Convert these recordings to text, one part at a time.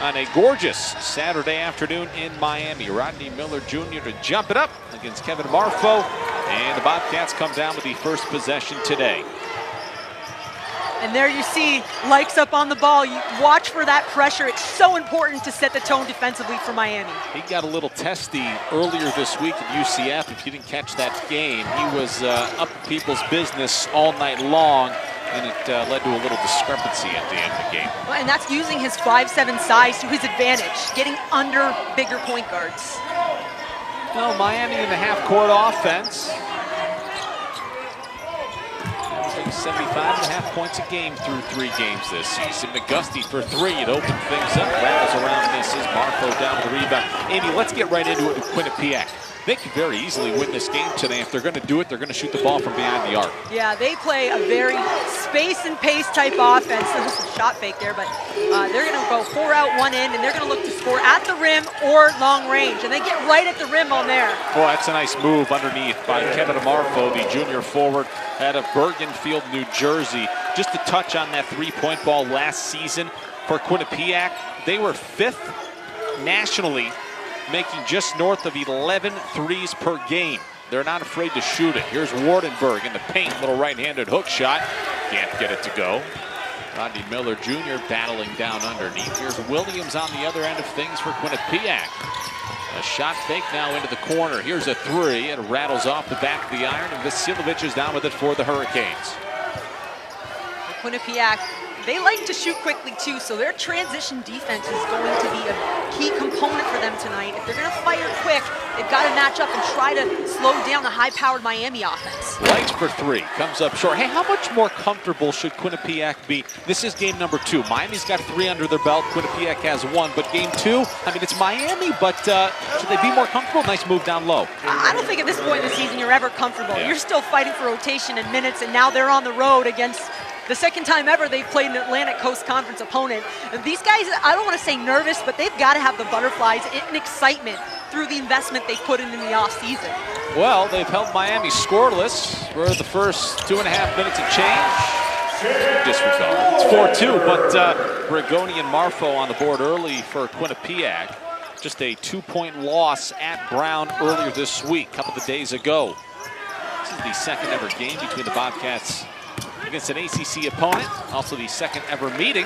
on a gorgeous Saturday afternoon in Miami. Rodney Miller Jr. to jump it up against Kevin Marfo, and the Bobcats come down with the first possession today. And there you see Likes up on the ball. You watch for that pressure. It's so important to set the tone defensively for Miami. He got a little testy earlier this week at UCF. If you didn't catch that game, he was up people's business all night long, and it led to a little discrepancy at the end of the game. Well, and that's using his 5'7" size to his advantage, getting under bigger point guards. Well, Miami in the half-court offense. 75.5 points a game through 3 games this season. McGusty for 3 to open things up. Rattles around, misses. Marfo down with the rebound. Amy, let's get right into it with Quinnipiac. They could very easily win this game today. If they're going to do it, they're going to shoot the ball from behind the arc. Yeah, they play a very space and pace type offense. There's a shot fake there, but they're going to go 4 out, 1 in, and they're going to look to score at the rim or long range. And they get right at the rim on there. Boy, that's a nice move underneath by Kevin Marfo, the junior forward out of Bergenfield, New Jersey. Just to touch on that 3-point ball last season for Quinnipiac, they were 5th nationally, making just north of 11 threes per game. They're not afraid to shoot it. Here's Wardenberg in the paint, little right-handed hook shot. Can't get it to go. Rodney Miller Jr. battling down underneath. Here's Williams on the other end of things for Quinnipiac. A shot fake now into the corner. Here's a 3. It rattles off the back of the iron, and Vasiljevic is down with it for the Hurricanes. Quinnipiac, they like to shoot quickly too, so their transition defense is going to be a key component for them tonight. If they're going to fire quick, they've got to match up and try to slow down the high-powered Miami offense. Lights for 3, comes up short. Hey, how much more comfortable should Quinnipiac be? This is game number 2. Miami's got 3 under their belt. Quinnipiac has 1, but game 2, I mean, it's Miami, but should they be more comfortable? Nice move down low. I don't think at this point in the season you're ever comfortable. Yeah. You're still fighting for rotation and minutes, and now they're on the road against the second time ever they've played an Atlantic Coast Conference opponent. And these guys, I don't want to say nervous, but they've got to have the butterflies and excitement through the investment they've put in the offseason. Well, they've held Miami scoreless for the first 2.5 minutes of change. Disregard. It's 4-2, but Brigoni and Marfo on the board early for Quinnipiac. Just a 2-point loss at Brown earlier this week, a couple of days ago. This is the second ever game between the Bobcats against an ACC opponent. Also the second ever meeting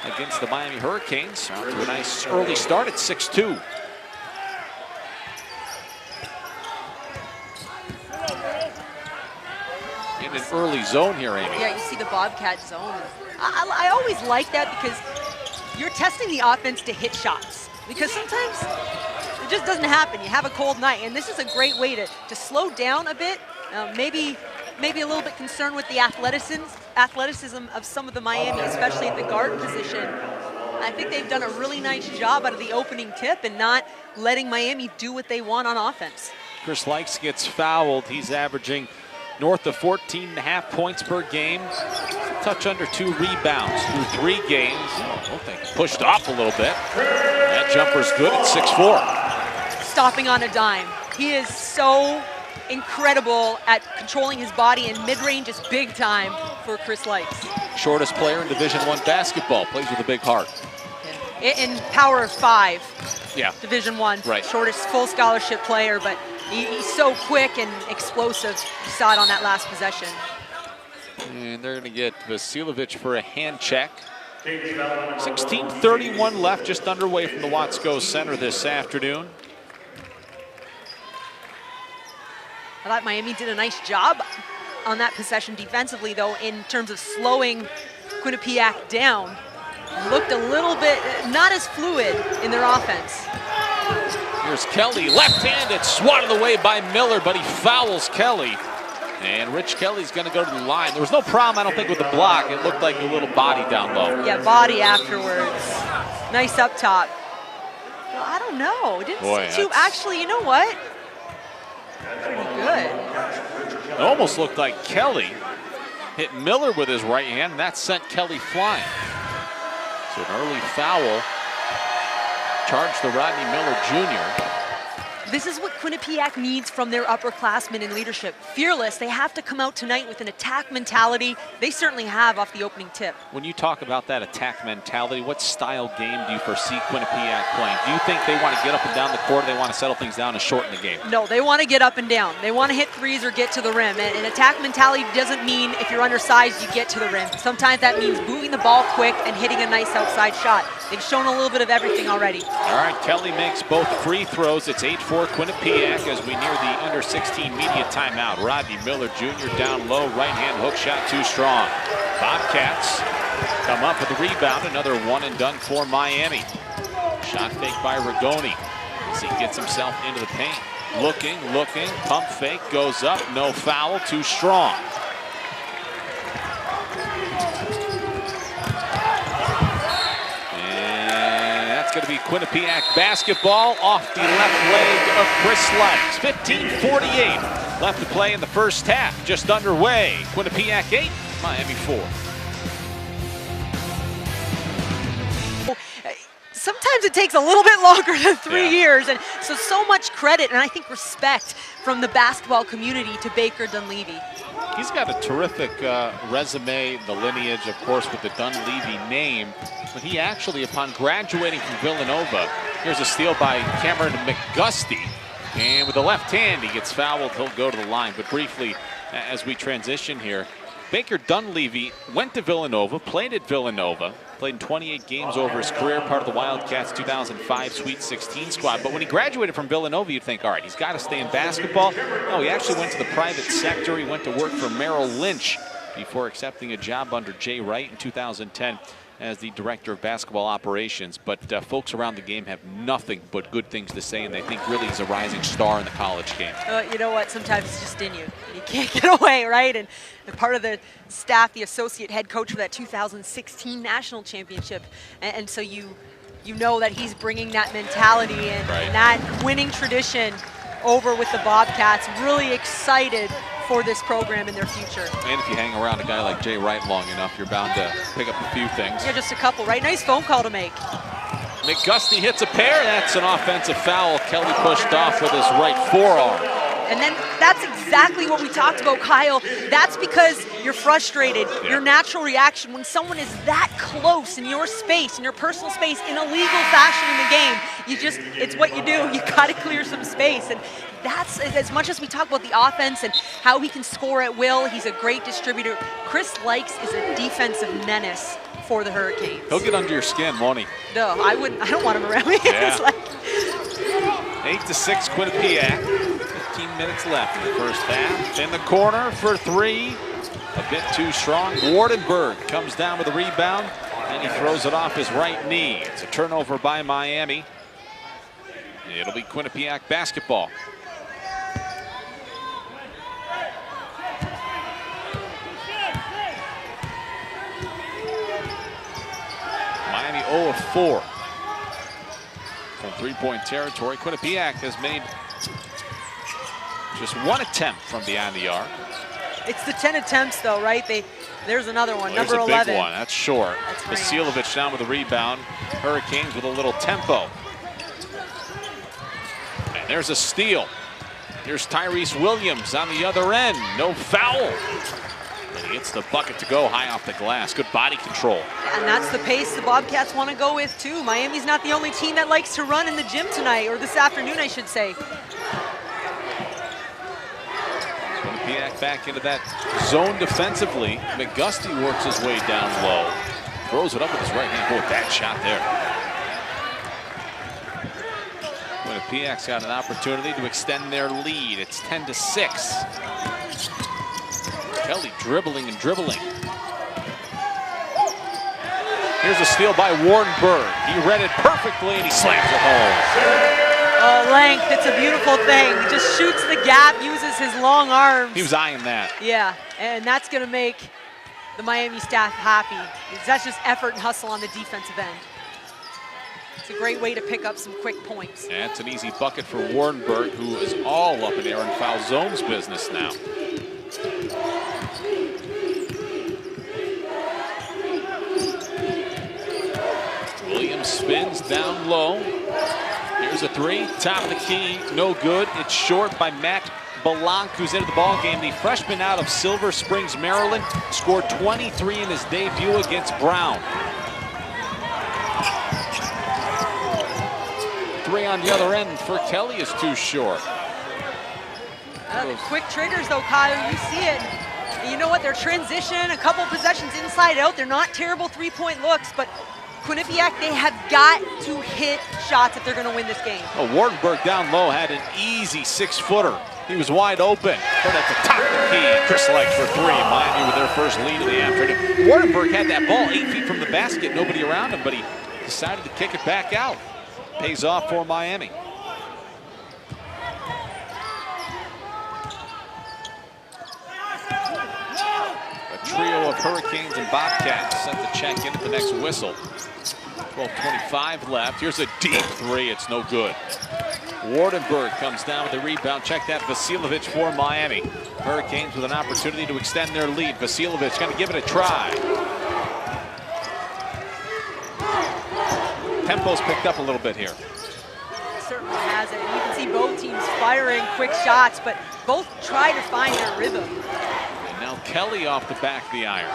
against the Miami Hurricanes. Off to a nice early start at 6-2. In an early zone here, Amy. Yeah, you see the Bobcat zone. I always like that because you're testing the offense to hit shots. Because sometimes it just doesn't happen. You have a cold night, and this is a great way to slow down a bit. Maybe a little bit concerned with the athleticism of some of the Miami, especially at the guard position. I think they've done a really nice job out of the opening tip and not letting Miami do what they want on offense. Chris Likes gets fouled. He's averaging north of 14.5 points per game. A touch under 2 rebounds through 3 games. Oh, they pushed off a little bit. That jumper's good at 6'4". Stopping on a dime. He is so incredible at controlling his body, and mid-range is big time for Chris Likes. Shortest player in Division I basketball, plays with a big heart. Yeah. In power of 5, yeah. Division I, right. Shortest full scholarship player, but he's so quick and explosive. You saw it on that last possession. And they're going to get Vasiljevic for a hand check. 16:31 left, just underway from the Watsco Center this afternoon. I thought Miami did a nice job on that possession defensively, though, in terms of slowing Quinnipiac down. Looked a little bit not as fluid in their offense. Here's Kelly, left-handed, swatted away by Miller, but he fouls Kelly. And Rich Kelly's going to go to the line. There was no problem, I don't think, with the block. It looked like a little body down low. Yeah, body afterwards. Nice up top. Well, I don't know. It didn't seem to actually, you know what? Pretty good. It almost looked like Kelly hit Miller with his right hand, and that sent Kelly flying. So an early foul charged to Rodney Miller Jr. This is what Quinnipiac needs from their upperclassmen in leadership. Fearless. They have to come out tonight with an attack mentality. They certainly have off the opening tip. When you talk about that attack mentality, what style game do you foresee Quinnipiac playing? Do you think they want to get up and down the court, or they want to settle things down and shorten the game? No, they want to get up and down. They want to hit threes or get to the rim. And attack mentality doesn't mean if you're undersized, you get to the rim. Sometimes that means moving the ball quick and hitting a nice outside shot. They've shown a little bit of everything already. All right, Kelly makes both free throws. It's 8-4 Quinnipiac as we near the under-16 media timeout. Rodney Miller Jr. down low, right-hand hook shot too strong. Bobcats come up with the rebound. Another one and done for Miami. Shot fake by Rigoni as he gets himself into the paint. Looking, pump fake, goes up, no foul, too strong. And that's going to be Quinnipiac basketball off the left leg of Chris Likes. 15:48 left to play in the first half, just underway. Quinnipiac 8, Miami 4. Sometimes it takes a little bit longer than 3 years, and so much credit and I think respect from the basketball community to Baker Dunleavy. He's got a terrific resume, the lineage, of course, with the Dunleavy name, but he actually, upon graduating from Villanova, here's a steal by Cameron McGusty, and with the left hand, he gets fouled, he'll go to the line. But briefly, as we transition here, Baker Dunleavy went to Villanova, played at Villanova, played in 28 games over his career, part of the Wildcats 2005 Sweet 16 squad. But when he graduated from Villanova, you'd think, all right, he's got to stay in basketball. No, he actually went to the private sector. He went to work for Merrill Lynch before accepting a job under Jay Wright in 2010 as the director of basketball operations. But folks around the game have nothing but good things to say, and they think really he's a rising star in the college game. You know what? Sometimes it's just in you. You can't get away, right? And part of the staff, the associate head coach for that 2016 national championship. And so you know that he's bringing that mentality and that winning tradition over with the Bobcats. Really excited for this program in their future. And if you hang around a guy like Jay Wright long enough, you're bound to pick up a few things. Yeah, just a couple, right? Nice phone call to make. McGusty hits a pair. That's an offensive foul. Kelly pushed off with his right forearm. And then that's exactly what we talked about, Kyle. That's because you're frustrated. Your natural reaction when someone is that close in your space, in your personal space, in a legal fashion in the game, it's what you do. You got to clear some space. And that's, as much as we talk about the offense and how he can score at will, he's a great distributor. Chris Likes is a defensive menace for the Hurricanes. He'll get under your skin, won't he? No, I don't want him around me. Yeah. It's like 8-6 Quinnipiac. 15 minutes left in the first half. In the corner for three. A bit too strong. Wardenberg comes down with a rebound, and he throws it off his right knee. It's a turnover by Miami. It'll be Quinnipiac basketball. Miami 0 of 4 from three-point territory. Quinnipiac has made just one attempt from beyond the arc. It's the 10 attempts, though, right? There's another one, There's number 11. There's a big one. That's short. That's Vasilovic down with the rebound. Hurricanes with a little tempo. And there's a steal. Here's Tyrese Williams on the other end. No foul. And he gets the bucket to go high off the glass. Good body control. And that's the pace the Bobcats want to go with, too. Miami's not the only team that likes to run in the gym tonight, or this afternoon, I should say. Quinnipiac back into that zone defensively. McGusty works his way down low. Throws it up with his right hand. Boy, that shot there. Quinnipiac's got an opportunity to extend their lead. It's 10-6. Kelly dribbling and dribbling. Here's a steal by Wardenberg. He read it perfectly and he slams it home. Oh, length, it's a beautiful thing. He just shoots the gap, uses his long arms. He was eyeing that. Yeah, and that's going to make the Miami staff happy. That's just effort and hustle on the defensive end. It's a great way to pick up some quick points. And it's an easy bucket for Wardenberg, who is all up in air and foul zones business now. Williams spins down low. Here's a three, top of the key, no good. It's short by Matt Balank, who's into the ball game. The freshman out of Silver Springs, Maryland, scored 23 in his debut against Brown. Three on the other end for Kelly is too short. The quick triggers though, Kyle, you see it. And you know what, their transition, a couple possessions inside out, they're not terrible three-point looks, but Quinnipiac, they have got to hit shots if they're gonna win this game. Oh, Wardenberg down low had an easy 6-footer. He was wide open, but at the top of the key, Chris Lex for three. Miami with their first lead of the afternoon. Wardenberg had that ball 8 feet from the basket, nobody around him, but he decided to kick it back out. Pays off for Miami. A trio of Hurricanes and Bobcats set to check in at the next whistle. 12:25 left. Here's a deep three. It's no good. Wardenberg comes down with the rebound. Check that, Vasiljevic for Miami. Hurricanes with an opportunity to extend their lead. Vasiljevic going to give it a try. Tempo's picked up a little bit here. It certainly has it. You can see both teams firing quick shots, but both try to find their rhythm. And now Kelly off the back of the iron.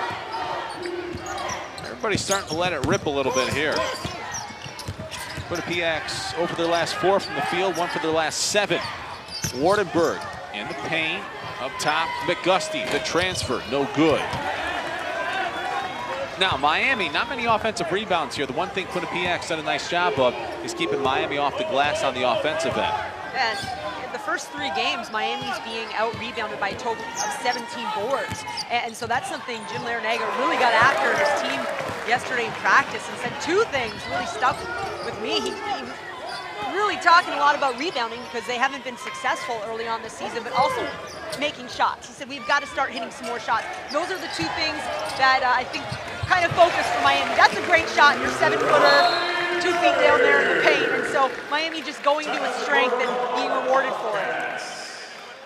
Everybody's starting to let it rip a little bit here. Quinnipiac's over their last 4 from the field, 1 for their last 7. Wardenberg in the paint, up top, McGusty, the transfer, no good. Now, Miami, not many offensive rebounds here. The one thing Quinnipiac's done a nice job of is keeping Miami off the glass on the offensive end. And in the first 3 games, Miami's being out-rebounded by a total of 17 boards. And so that's something Jim Larranaga really got after his team yesterday in practice and said 2 things really stuck with me. He really talking a lot about rebounding because they haven't been successful early on this season, but also making shots. He said, we've got to start hitting some more shots. Those are the 2 things that I think kind of focus for Miami. That's a great shot. Your 7-footer, 2 feet down there in the paint. And so Miami just going to its strength and being rewarded for it.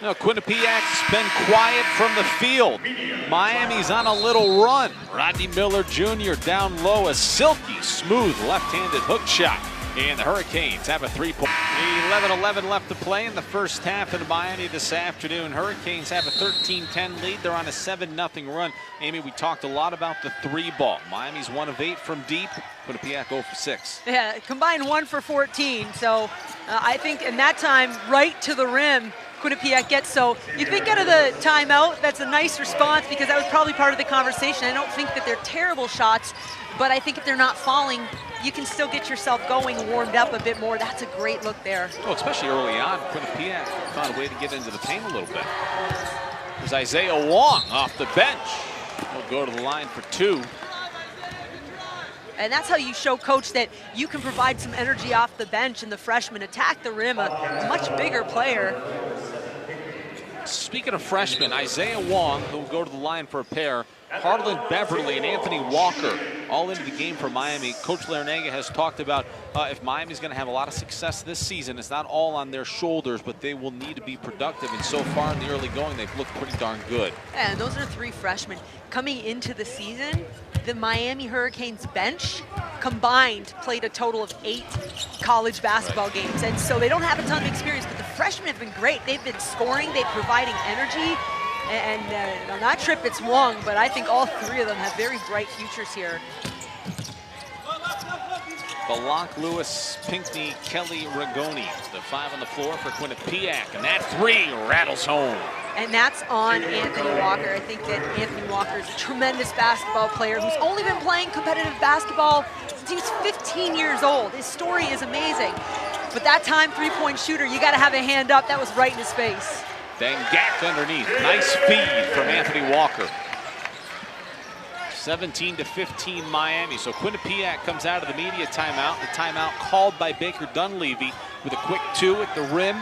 Now, Quinnipiac's been quiet from the field. Miami's on a little run. Rodney Miller Jr. down low, a silky smooth left-handed hook shot. And the Hurricanes have a 3-point. 11-11 left to play in the first half in Miami this afternoon. Hurricanes have a 13-10 lead. They're on a 7-0 run. Amy, we talked a lot about the 3-ball. Miami's 1 of 8 from deep. Quinnipiac 0 for 6. Yeah, combined 1 for 14. So I think in that time, right to the rim, Quinnipiac gets. So you think out of the timeout, that's a nice response because that was probably part of the conversation. I don't think that they're terrible shots, but I think if they're not falling, you can still get yourself going, warmed up a bit more. That's a great look there. Oh, especially early on, Quinnipiac found a way to get into the paint a little bit. There's Isaiah Wong off the bench. He'll go to the line for 2. And that's how you show coach that you can provide some energy off the bench and the freshman attack the rim, a much bigger player. Speaking of freshmen, Isaiah Wong, who will go to the line for a pair, Harlan Beverly and Anthony Walker all into the game for Miami. Coach Larranaga has talked about if Miami's going to have a lot of success this season, it's not all on their shoulders, but they will need to be productive. And so far in the early going, they've looked pretty darn good. And those are 3 freshmen. Coming into the season, the Miami Hurricanes bench combined played a total of 8 college basketball games. And so they don't have a ton of experience, but the freshmen have been great. They've been scoring, they're providing energy. And on that trip, it's Wong, but I think all 3 of them have very bright futures here. Balank, Lewis, Pinckney, Kelly, Rigoni. The 5 on the floor for Quinnipiac, and that 3 rattles home. And that's on Anthony Walker. I think that Anthony Walker is a tremendous basketball player who's only been playing competitive basketball since he was 15 years old. His story is amazing. But that time, 3-point shooter, you got to have a hand up. That was right in his face. Then Gack underneath. Nice feed from Anthony Walker. 17-15 Miami. So Quinnipiac comes out of the media timeout. The timeout called by Baker Dunleavy with a quick 2 at the rim.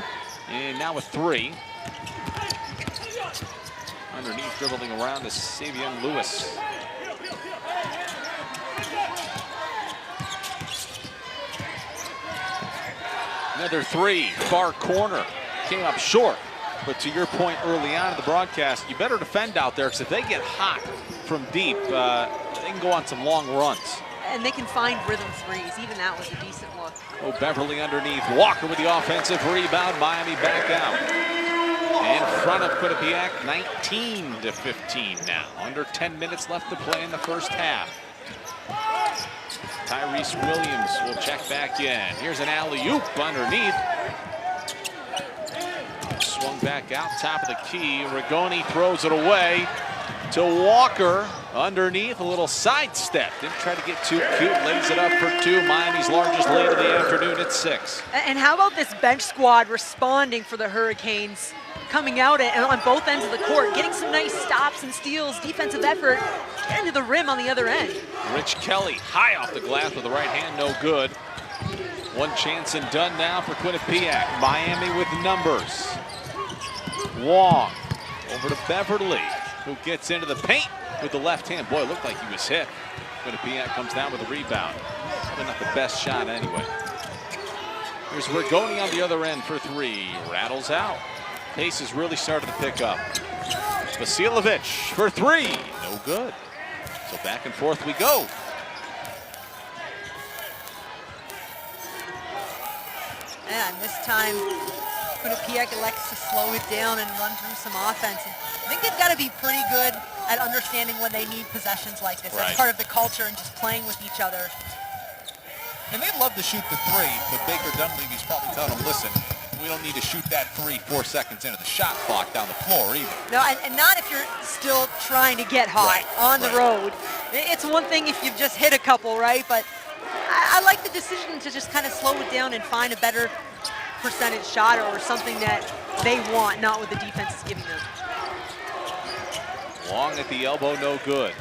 And now a 3. Underneath, dribbling around is Savion Lewis. Another 3, far corner. Came up short. But to your point early on in the broadcast, you better defend out there because if they get hot from deep, they can go on some long runs. and they can find rhythm threes. Even that was a decent look. Oh, Beverly underneath. Walker with the offensive rebound. Miami back out. In front of Quinnipiac, 19-15 now. Under 10 minutes left to play in the first half. Tyrese Williams will check back in. Here's an alley-oop underneath. Swung back out top of the key. Rigoni throws it away to Walker underneath. A little sidestep. Didn't try to get too cute. Lays it up for two. Miami's largest lead of the afternoon at 6. And how about this bench squad responding for the Hurricanes? Coming out and on both ends of the court, getting some nice stops and steals, defensive effort, getting to the rim on the other end. Rich Kelly high off the glass with the right hand, no good. One chance and done now for Quinnipiac. Miami with numbers. Wong over to Beverly, who gets into the paint with the left hand. Boy, it looked like he was hit. Quinnipiac comes down with a rebound. Probably not the best shot anyway. Here's Rigoni on the other end for three. Rattles out. Pace has really started to pick up. Vasilovic for three. No good. So back and forth we go. And this time, Quinnipiac elects to slow it down and run through some offense. And I think they've got to be pretty good at understanding when they need possessions like this. That's part of the culture and just playing with each other. And they'd love to shoot the three, but Baker Dunleavy's probably telling them, listen, we don't need to shoot that 3-4 seconds into the shot clock down the floor either. No, and not if you're still trying to get hot on the road. It's one thing if you've just hit a couple, right? But I like the decision to just kind of slow it down and find a better percentage shot or something that they want, not what the defense is giving them. Long at the elbow, no good.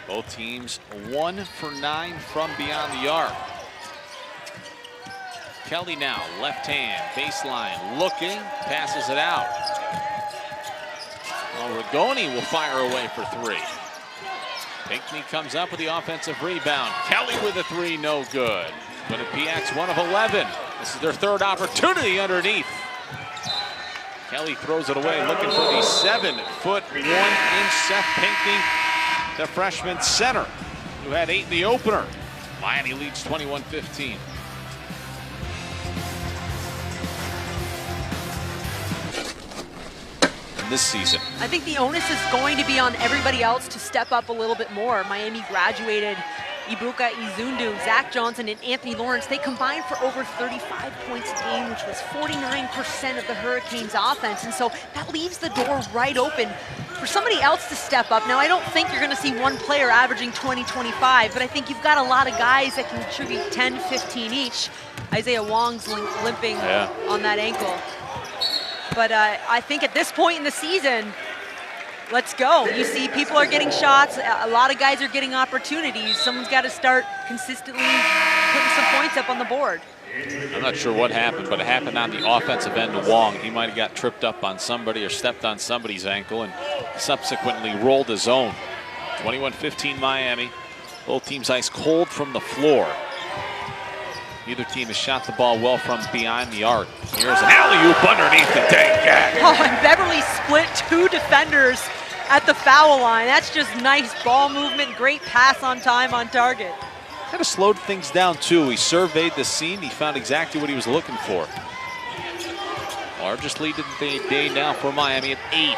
Both teams 1 for 9 from beyond the arc. Kelly now, left hand, baseline, looking, passes it out. Well, Rigoni will fire away for three. Pinckney comes up with the offensive rebound. Kelly with a three, no good. Quinnipiac's 1 of 11. This is their third opportunity underneath. Kelly throws it away, looking for the 7-foot, 1-inch Seth Pinckney, the freshman center, who had 8 in the opener. Miami leads 21-15. This season. I think the onus is going to be on everybody else to step up a little bit more. Miami graduated Ibuka Izundu, Zach Johnson, and Anthony Lawrence. They combined for over 35 points a game, which was 49% of the Hurricanes' offense. And so that leaves the door right open for somebody else to step up. Now, I don't think you're going to see one player averaging 20, 25, but I think you've got a lot of guys that can contribute 10, 15 each. Isaiah Wong's limping on that ankle. But I think at this point in the season, let's go. You see people are getting shots. A lot of guys are getting opportunities. Someone's got to start consistently putting some points up on the board. I'm not sure what happened, but it happened on the offensive end to Wong. He might have got tripped up on somebody or stepped on somebody's ankle and subsequently rolled his own. 21-15 Miami. Both teams ice cold from the floor. Neither team has shot the ball well from behind the arc. Here's an alley-oop underneath the dang gag. Oh, and Beverly split 2 defenders at the foul line. That's just nice ball movement, great pass on time on target. Kind of slowed things down too. He surveyed the scene. He found exactly what he was looking for. Largest lead of the day now for Miami at 8.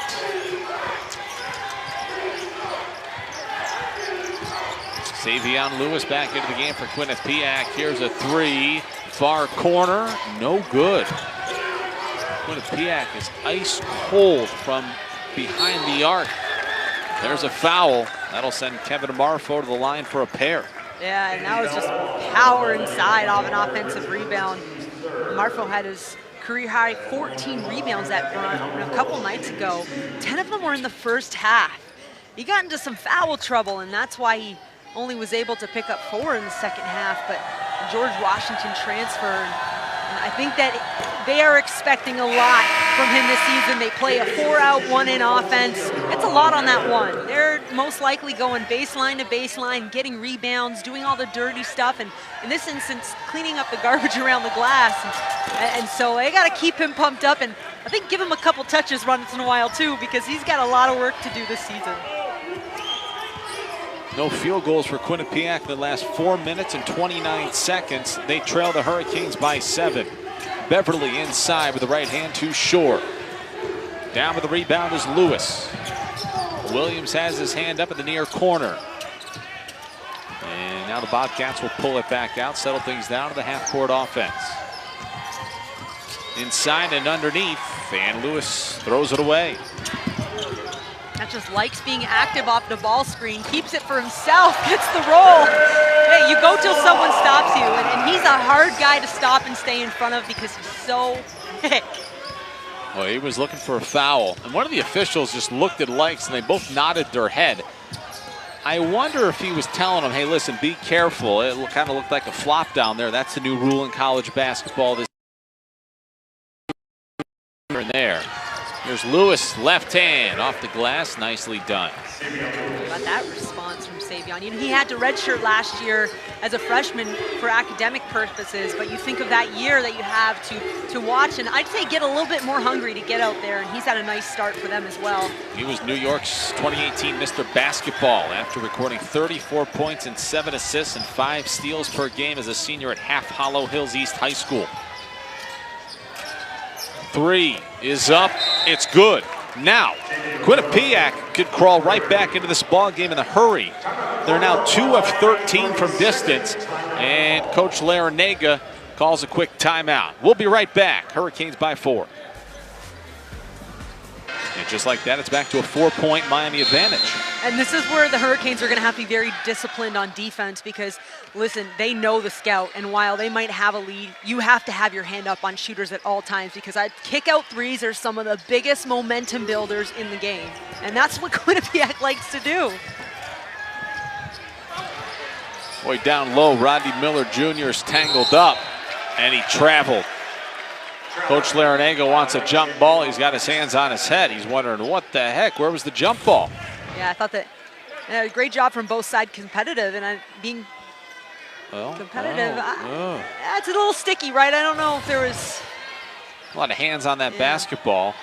Savion Lewis back into the game for Quinnipiac. Here's a three, far corner, no good. Quinnipiac is ice cold from behind the arc. There's a foul. That'll send Kevin Amarfo to the line for a pair. Yeah, and that was just power inside off an offensive rebound. Amarfo had his career-high 14 rebounds that a couple nights ago. 10 of them were in the first half. He got into some foul trouble, and that's why he only was able to pick up 4 in the second half, but George Washington transferred. I think that they are expecting a lot from him this season. They play a 4-out, 1-in offense. It's a lot on that one. They're most likely going baseline to baseline, getting rebounds, doing all the dirty stuff, and in this instance, cleaning up the garbage around the glass. And so they got to keep him pumped up, and I think give him a couple touches once in a while too, because he's got a lot of work to do this season. No field goals for Quinnipiac in the last 4 minutes and 29 seconds. They trail the Hurricanes by 7. Beverly inside with the right hand to Shore. Down with the rebound is Lewis. Williams has his hand up in the near corner. And now the Bobcats will pull it back out, settle things down to the half-court offense. Inside and underneath, and Lewis throws it away. That just likes being active off the ball screen, keeps it for himself, gets the roll. Hey, you go till someone stops you, and he's a hard guy to stop and stay in front of because he's so Well, he was looking for a foul, and one of the officials just looked at Likes, and they both nodded their head. I wonder if he was telling him, hey, listen, be careful. It kind of looked like a flop down there. That's the new rule in college basketball. This and there. Here's Lewis, left hand off the glass, nicely done. How about that response from Savion? You know, he had to redshirt last year as a freshman for academic purposes, but you think of that year that you have to watch, and I'd say get a little bit more hungry to get out there, and he's had a nice start for them as well. He was New York's 2018 Mr. Basketball after recording 34 points and 7 assists and 5 steals per game as a senior at Half Hollow Hills East High School. 3 is up, it's good. Now, Quinnipiac could crawl right back into this ball game in a hurry. They're now 2 of 13 from distance, and Coach Larinaga calls a quick timeout. We'll be right back. Hurricanes by 4. And just like that, it's back to a 4-point Miami advantage. And this is where the Hurricanes are going to have to be very disciplined on defense because, listen, they know the scout, and while they might have a lead, you have to have your hand up on shooters at all times because kick-out threes are some of the biggest momentum builders in the game, and that's what Quinnipiac likes to do. Boy, down low, Rodney Miller Jr. is tangled up, and he traveled. Coach Larinaga wants a jump ball. He's got his hands on his head. He's wondering, what the heck? Where was the jump ball? Yeah, I thought that great job from both sides, competitive, and being competitive. It's a little sticky, right? I don't know if there was a lot of hands on that basketball.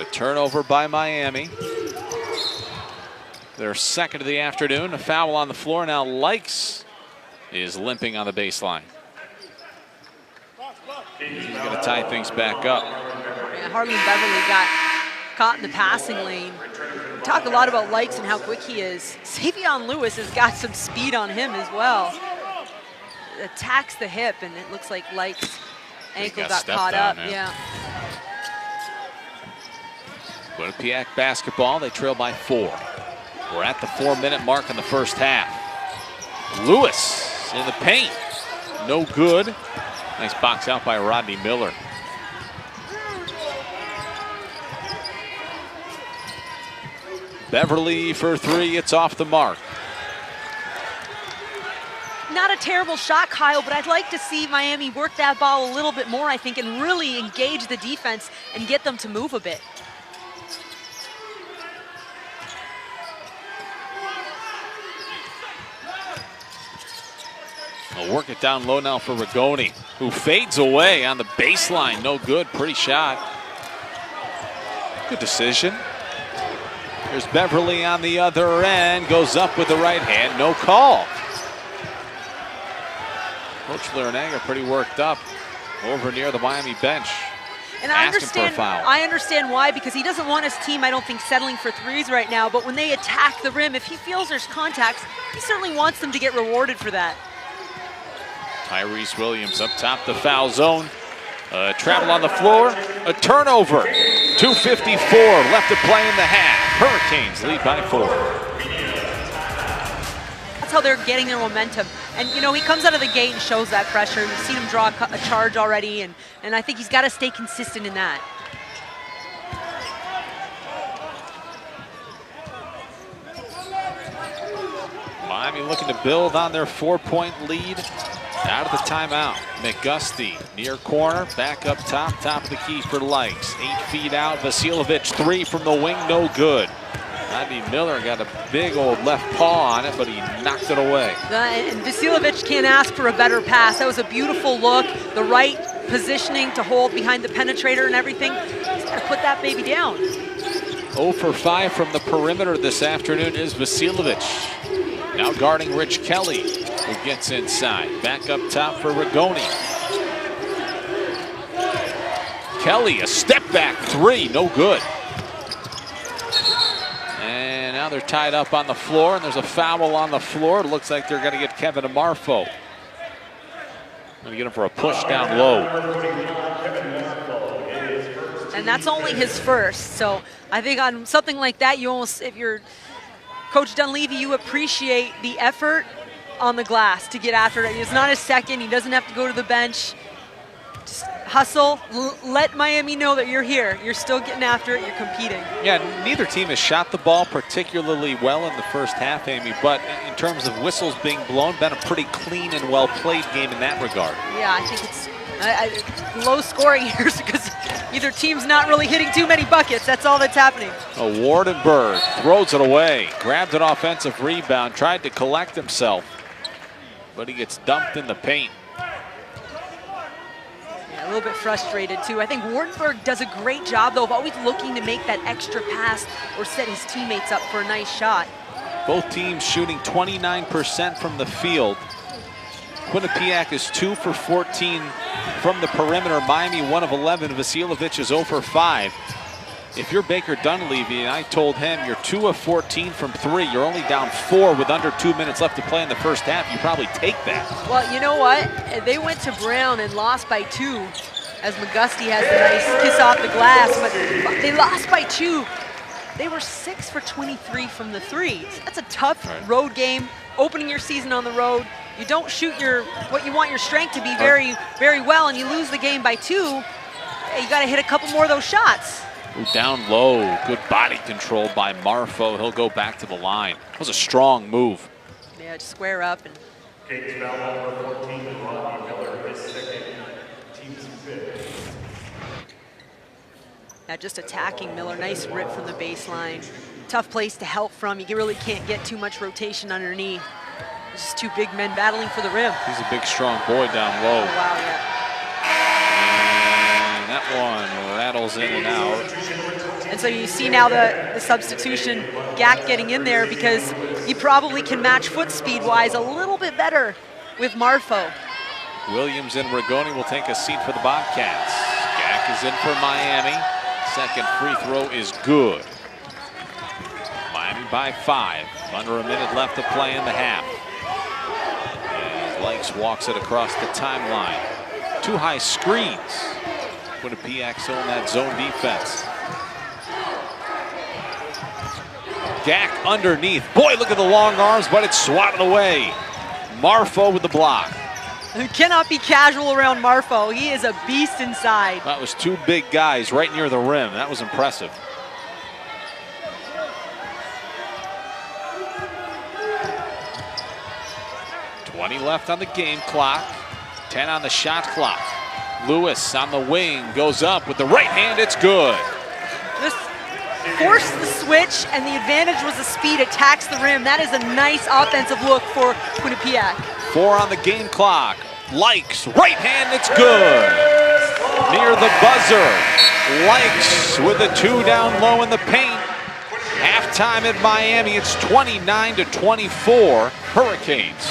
A turnover by Miami. Their second of the afternoon. A foul on the floor. Now Likes is limping on the baseline. He's going to tie things back up. Yeah, Harlan Beverly got caught in the passing lane. We talk a lot about Likes and how quick he is. Savion Lewis has got some speed on him as well. Attacks the hip, and it looks like Likes' ankle got caught up. Yeah. Quinnipiac basketball, they trail by 4. We're at the 4-minute mark in the first half. Lewis in the paint. No good. Nice box out by Rodney Miller. Beverly for 3, it's off the mark. Not a terrible shot, Kyle, but I'd like to see Miami work that ball a little bit more, I think, and really engage the defense and get them to move a bit. They'll work it down low now for Rigoni, who fades away on the baseline. No good, pretty shot. Good decision. There's Beverly on the other end, goes up with the right hand, no call. Coach Larinaga pretty worked up over near the Miami bench. And I understand why, because he doesn't want his team, I don't think, settling for threes right now, but when they attack the rim, if he feels there's contacts, he certainly wants them to get rewarded for that. Tyrese Williams up top the foul zone. Travel on the floor, a turnover. 2:54 left to play in the half. Hurricanes lead by 4. That's how they're getting their momentum. And, you know, he comes out of the gate and shows that pressure. We've seen him draw a charge already, and I think he's got to stay consistent in that. Miami looking to build on their 4-point lead. Out of the timeout, McGusty, near corner, back up top of the key for Likes. 8 feet out, Vasilovic, 3 from the wing, no good. Rodney Miller got a big old left paw on it, but he knocked it away. And Vasilovic can't ask for a better pass. That was a beautiful look, the right positioning to hold behind the penetrator and everything. He's got to put that baby down. 0 for 5 from the perimeter this afternoon is Vasiljevic. Now guarding Rich Kelly, who gets inside. Back up top for Rigoni. Kelly, a step back three, no good. And now they're tied up on the floor, and there's a foul on the floor. It looks like they're going to get Kevin Amarfo. Going to get him for a push down low. And that's only his first. So I think on something like that, you almost, if you're Coach Dunleavy, you appreciate the effort on the glass to get after it. It's not his second. He doesn't have to go to the bench. Just hustle. Let Miami know that you're here. You're still getting after it. You're competing. Yeah, neither team has shot the ball particularly well in the first half, Amy, but in terms of whistles being blown, been a pretty clean and well-played game in that regard. Yeah, I think it's low scoring here because either team's not really hitting too many buckets. That's all that's happening. Wardenberg throws it away, grabbed an offensive rebound, tried to collect himself, but he gets dumped in the paint. Yeah, a little bit frustrated too. I think Wardenberg does a great job though of always looking to make that extra pass or set his teammates up for a nice shot. Both teams shooting 29% from the field. Quinnipiac is 2 for 14 from the perimeter. Miami 1 of 11. Vasiljevic is 0 for 5. If you're Baker Dunleavy, and I told him you're 2 of 14 from 3, you're only down 4 with under 2 minutes left to play in the first half, you probably take that. Well, you know what? They went to Brown and lost by 2 as McGusty has the nice kiss off the glass, but they lost by 2. They were 6 for 23 from the 3. That's a tough road game, opening your season on the road. You don't shoot what you want your strength to be very, very well, and you lose the game by 2. You got to hit a couple more of those shots. Ooh, down low, good body control by Marfo. He'll go back to the line. That was a strong move. Yeah, just square up. And yeah, just attacking Miller. Nice rip from the baseline. Tough place to help from. You really can't get too much rotation underneath. It's just 2 big men battling for the rim. He's a big, strong boy down low. Oh, wow, yeah. And that one rattles in and out. And so you see now the substitution, Gak getting in there because he probably can match foot speed-wise a little bit better with Marfo. Williams and Rigoni will take a seat for the Bobcats. Gak is in for Miami. Second free throw is good. Miami by 5. Under a minute left to play in the half. As Likes walks it across the timeline. 2 high screens. Quinnipiac still in that zone defense. Gak underneath. Boy, look at the long arms, but it's swatted away. Marfo with the block. You cannot be casual around Marfo. He is a beast inside. That was 2 big guys right near the rim. That was impressive. $20 left on the game clock. 10 on the shot clock. Lewis on the wing goes up with the right hand. It's good. Just forced the switch, and the advantage was the speed. Attacks the rim. That is a nice offensive look for Quinnipiac. 4 on the game clock. Likes, right hand, it's good. Near the buzzer. Likes with a 2 down low in the paint. Halftime at Miami, it's 29-24 Hurricanes.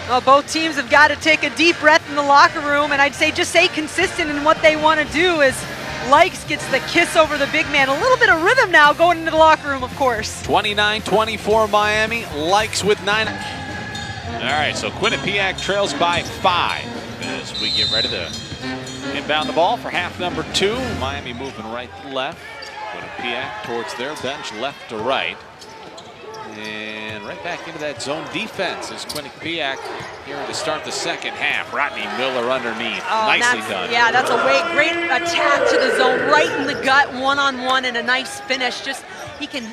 Well, both teams have got to take a deep breath in the locker room, and I'd say just stay consistent in what they want to do as Likes gets the kiss over the big man. A little bit of rhythm now going into the locker room, of course. 29-24 Miami. Likes with 9. All right, so Quinnipiac trails by 5 as we get ready to inbound the ball for half number 2. Miami moving right to left. Quinnipiac towards their bench, left to right. And right back into that zone defense is Quinnipiac here to start the second half. Rodney Miller underneath. Nicely done. Yeah, that's a great attack to the zone, right in the gut, one-on-one, and a nice finish. Just he can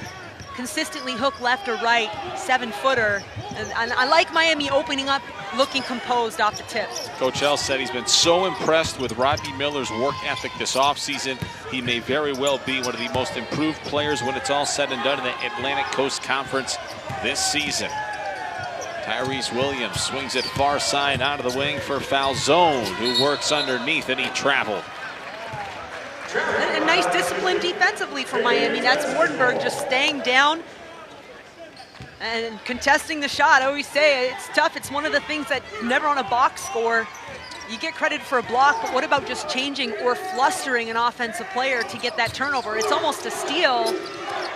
consistently hook left or right, 7-footer. And I like Miami opening up, looking composed off the tip. Coach L said he's been so impressed with Rodney Miller's work ethic this offseason. He may very well be one of the most improved players when it's all said and done in the Atlantic Coast Conference this season. Tyrese Williams swings it far side out of the wing for Falzone, who works underneath, and he traveled. And nice discipline defensively for Miami. That's Wardenberg just staying down and contesting the shot. I always say it's tough. It's one of the things that never on a box score you get credit for a block, but what about just changing or flustering an offensive player to get that turnover? It's almost a steal,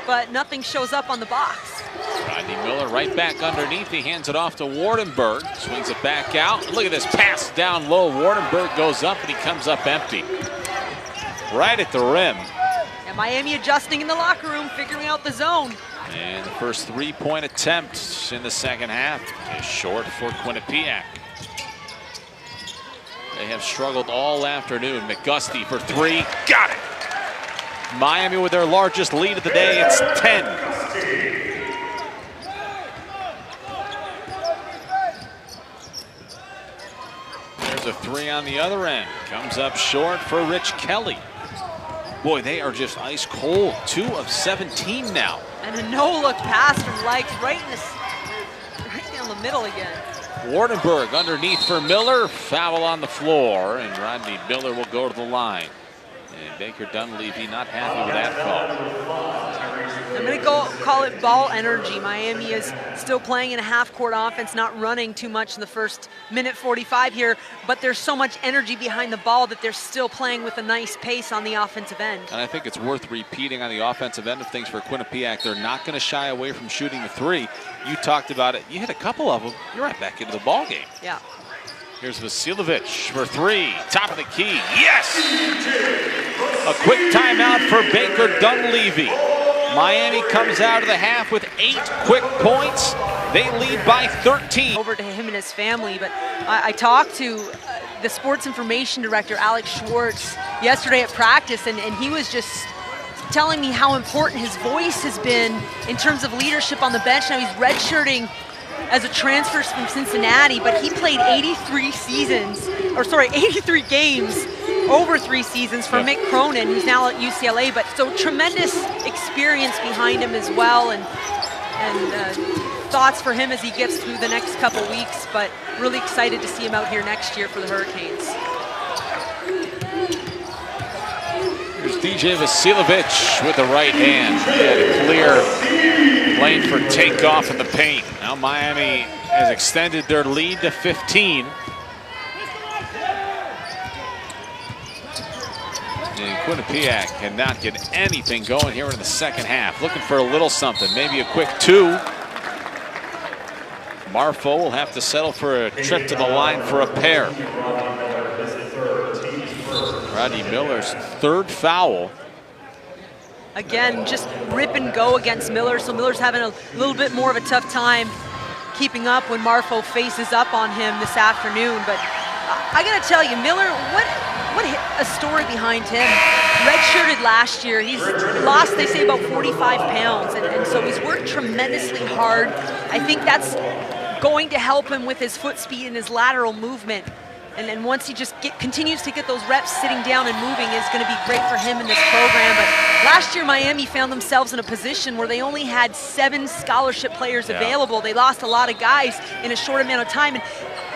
but nothing shows up on the box. Rodney Miller right back underneath. He hands it off to Wardenberg. Swings it back out. Look at this pass down low. Wardenberg goes up and he comes up empty. Right at the rim. And Miami adjusting in the locker room, figuring out the zone. And the first three-point attempt in the second half is short for Quinnipiac. They have struggled all afternoon. McGusty for three. Got it. Miami with their largest lead of the day. It's 10. There's a three on the other end. Comes up short for Rich Kelly. Boy, they are just ice cold. 2 of 17 now. And a no-look pass from Likes right down the middle again. Wardenberg underneath for Miller. Foul on the floor, and Rodney Miller will go to the line. And Baker Dunleavy not happy with that call. I'm going to call it ball energy. Miami is still playing in a half-court offense, not running too much in the first minute 45 here, but there's so much energy behind the ball that they're still playing with a nice pace on the offensive end. And I think it's worth repeating on the offensive end of things for Quinnipiac. They're not going to shy away from shooting the three. You talked about it. You hit a couple of them, you're right back into the ball game. Yeah. Here's Vasiljevic for three. Top of the key. Yes! A quick timeout for Baker Dunleavy. Miami comes out of the half with 8 quick points. They lead by 13. Over to him and his family, but I talked to the sports information director, Alex Schwartz, yesterday at practice, and he was just telling me how important his voice has been in terms of leadership on the bench. Now he's redshirting as a transfer from Cincinnati, but he played 83 games over 3 seasons for Mick Cronin, who's now at UCLA, but so tremendous experience behind him as well, and thoughts for him as he gets through the next couple weeks, but really excited to see him out here next year for the Hurricanes. Here's DJ Vasiljevic with the right hand. He had a clear lane for takeoff in the paint. Now Miami has extended their lead to 15. And Quinnipiac cannot get anything going here in the second half. Looking for a little something, maybe a quick 2. Marfo will have to settle for a trip to the line for a pair. Rodney Miller's 3rd foul. Again, just rip and go against Miller, so Miller's having a little bit more of a tough time keeping up when Marfo faces up on him this afternoon. But I gotta tell you, Miller, what a story behind him. Redshirted last year. He's lost, they say, about 45 pounds, and so he's worked tremendously hard. I think that's going to help him with his foot speed and his lateral movement. And then once he just continues to get those reps sitting down and moving, is going to be great for him in this program. But last year, Miami found themselves in a position where they only had 7 scholarship players available. They lost a lot of guys in a short amount of time. And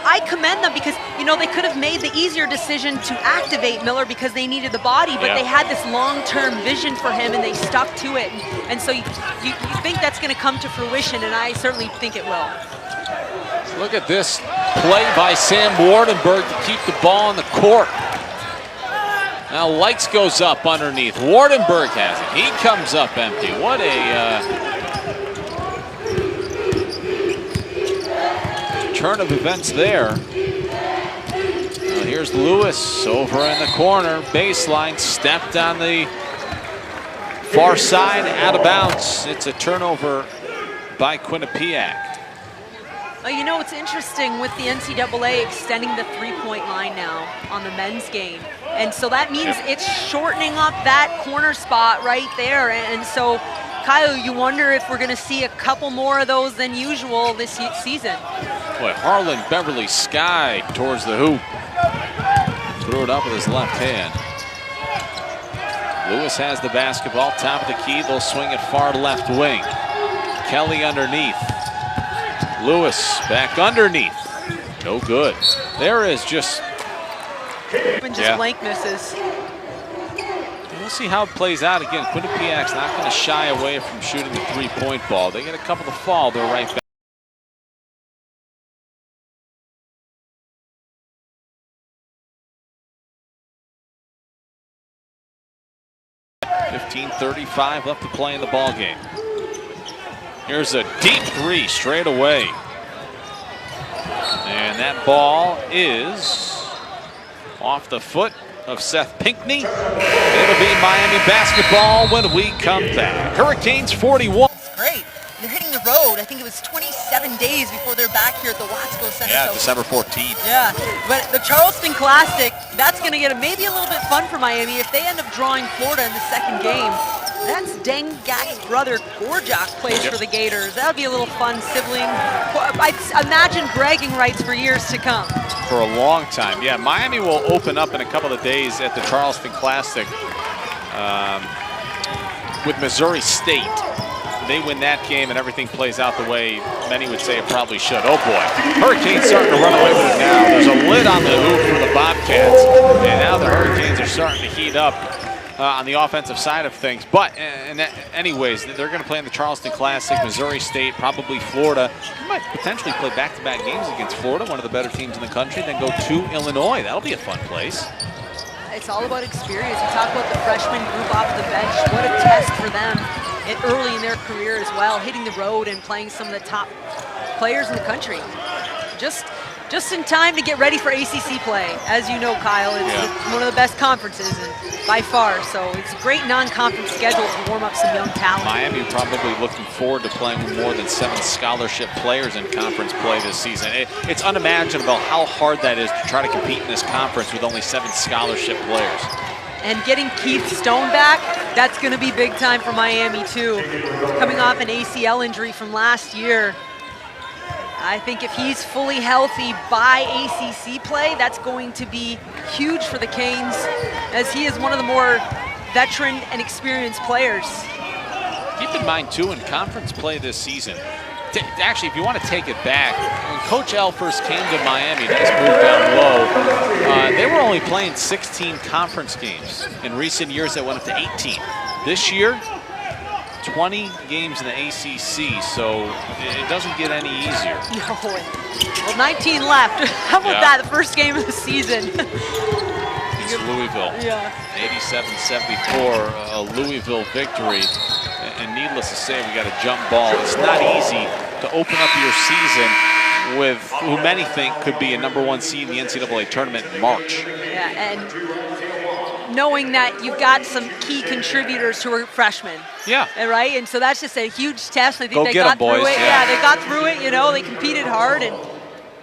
I commend them because, you know, they could have made the easier decision to activate Miller because they needed the body, but they had this long-term vision for him and they stuck to it. And so you think that's going to come to fruition, and I certainly think it will. Look at this play by Sam Wardenberg to keep the ball on the court. Now Likes goes up underneath. Wardenberg has it. He comes up empty. What a turn of events there. Well, here's Lewis over in the corner. Baseline, stepped on the far side, out of bounds. It's a turnover by Quinnipiac. You know, it's interesting with the NCAA extending the three-point line now on the men's game. And so that means it's shortening up that corner spot right there. And so, Kyle, you wonder if we're going to see a couple more of those than usual this season. Boy, Harlan Beverly skied towards the hoop. Threw it up with his left hand. Lewis has the basketball, top of the key. They'll swing it far left wing. Kelly underneath. Lewis back underneath. No good. There is just blank misses. we'll see how it plays out. Again, Quinnipiac's not going to shy away from shooting the three-point ball. They get a couple to fall, they're right back. 15:35 left to play in the ball game. Here's a deep three straight away. And that ball is off the foot of Seth Pinckney. It'll be Miami basketball when we come back. Hurricanes 41. It's great. They're hitting the road. I think it was 27 days before they're back here at the Watsco Center. Yeah, so December 14th. Yeah, but the Charleston Classic, that's going to get maybe a little bit fun for Miami if they end up drawing Florida in the second game. That's Dengak's brother, Gorjak, plays for the Gators. That'll be a little fun sibling. I imagine bragging rights for years to come. For a long time. Yeah, Miami will open up in a couple of days at the Charleston Classic with Missouri State. They win that game and everything plays out the way many would say it probably should. Oh boy, Hurricanes starting to run away with it now. There's a lid on the hoop for the Bobcats, and now the Hurricanes are starting to heat up on the offensive side of things. But anyways, they're going to play in the Charleston Classic, Missouri State, probably Florida. They might potentially play back-to-back games against Florida, one of the better teams in the country, then go to Illinois. That'll be a fun place. It's all about experience. You talk about the freshman group off the bench. What a test for them early in their career as well, hitting the road and playing some of the top players in the country. Just in time to get ready for ACC play. As you know, Kyle, it's one of the best conferences by far. So it's a great non-conference schedule to warm up some young talent. Miami probably looking forward to playing with more than 7 scholarship players in conference play this season. It's unimaginable how hard that is to try to compete in this conference with only 7 scholarship players. And getting Keith Stone back, that's going to be big time for Miami too. Coming off an ACL injury from last year. I think if he's fully healthy by ACC play, that's going to be huge for the Canes, as he is one of the more veteran and experienced players. Keep in mind too, in conference play this season, actually, if you want to take it back, when Coach L first came to Miami, nice move down low, they were only playing 16 conference games. In recent years, that went up to 18. This year, 20 games in the ACC, so it doesn't get any easier. No. Well, 19 left. How about that? The first game of the season. It's Louisville. Yeah. 87-74, a Louisville victory. And needless to say, we got a jump ball. It's not easy to open up your season with who many think could be a #1 seed in the NCAA tournament in March. Yeah, and knowing that you've got some key contributors who are freshmen. Yeah. Right? And so that's just a huge test. I think they get got 'em, boys. through it. Yeah, they got through it. You know, they competed hard, and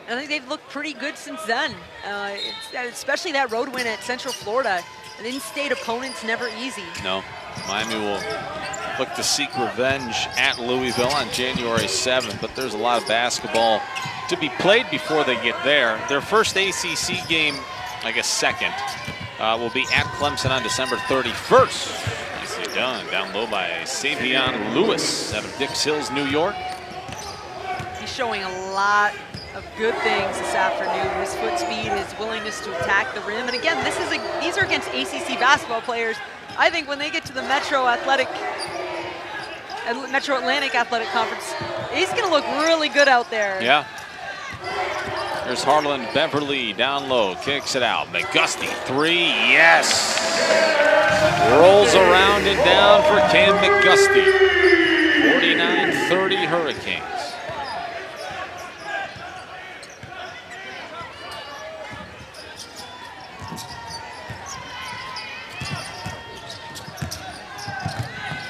I think they've looked pretty good since then. Especially that road win at Central Florida. An in-state opponent's never easy. No. Miami will look to seek revenge at Louisville on January 7th, but there's a lot of basketball to be played before they get there. Their first ACC game, I guess second, will be at Clemson on December 31st. Nicely done, down low by Savion Lewis out of Dix Hills, New York. He's showing a lot of good things this afternoon. His foot speed, his willingness to attack the rim. And again, these are against ACC basketball players. I think when they get to the Metro Atlantic Athletic Conference, he's going to look really good out there. Yeah. There's Harlan Beverly down low, kicks it out. McGusty, 3, yes! Rolls around and down for Cam McGusty. 49-30 Hurricanes.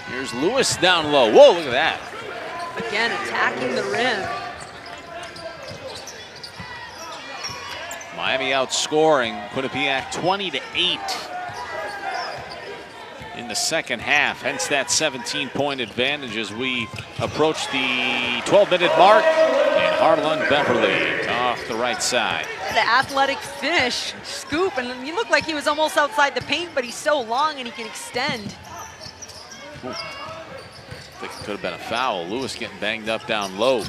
Here's Lewis down low. Whoa, look at that. Again, attacking the rim. Miami outscoring Quinnipiac 20-8 in the second half. Hence that 17-point advantage as we approach the 12-minute mark. And Harlan Beverly off the right side. The athletic finish, scoop, and he looked like he was almost outside the paint, but he's so long and he can extend. Ooh. I think it could have been a foul. Lewis getting banged up down low.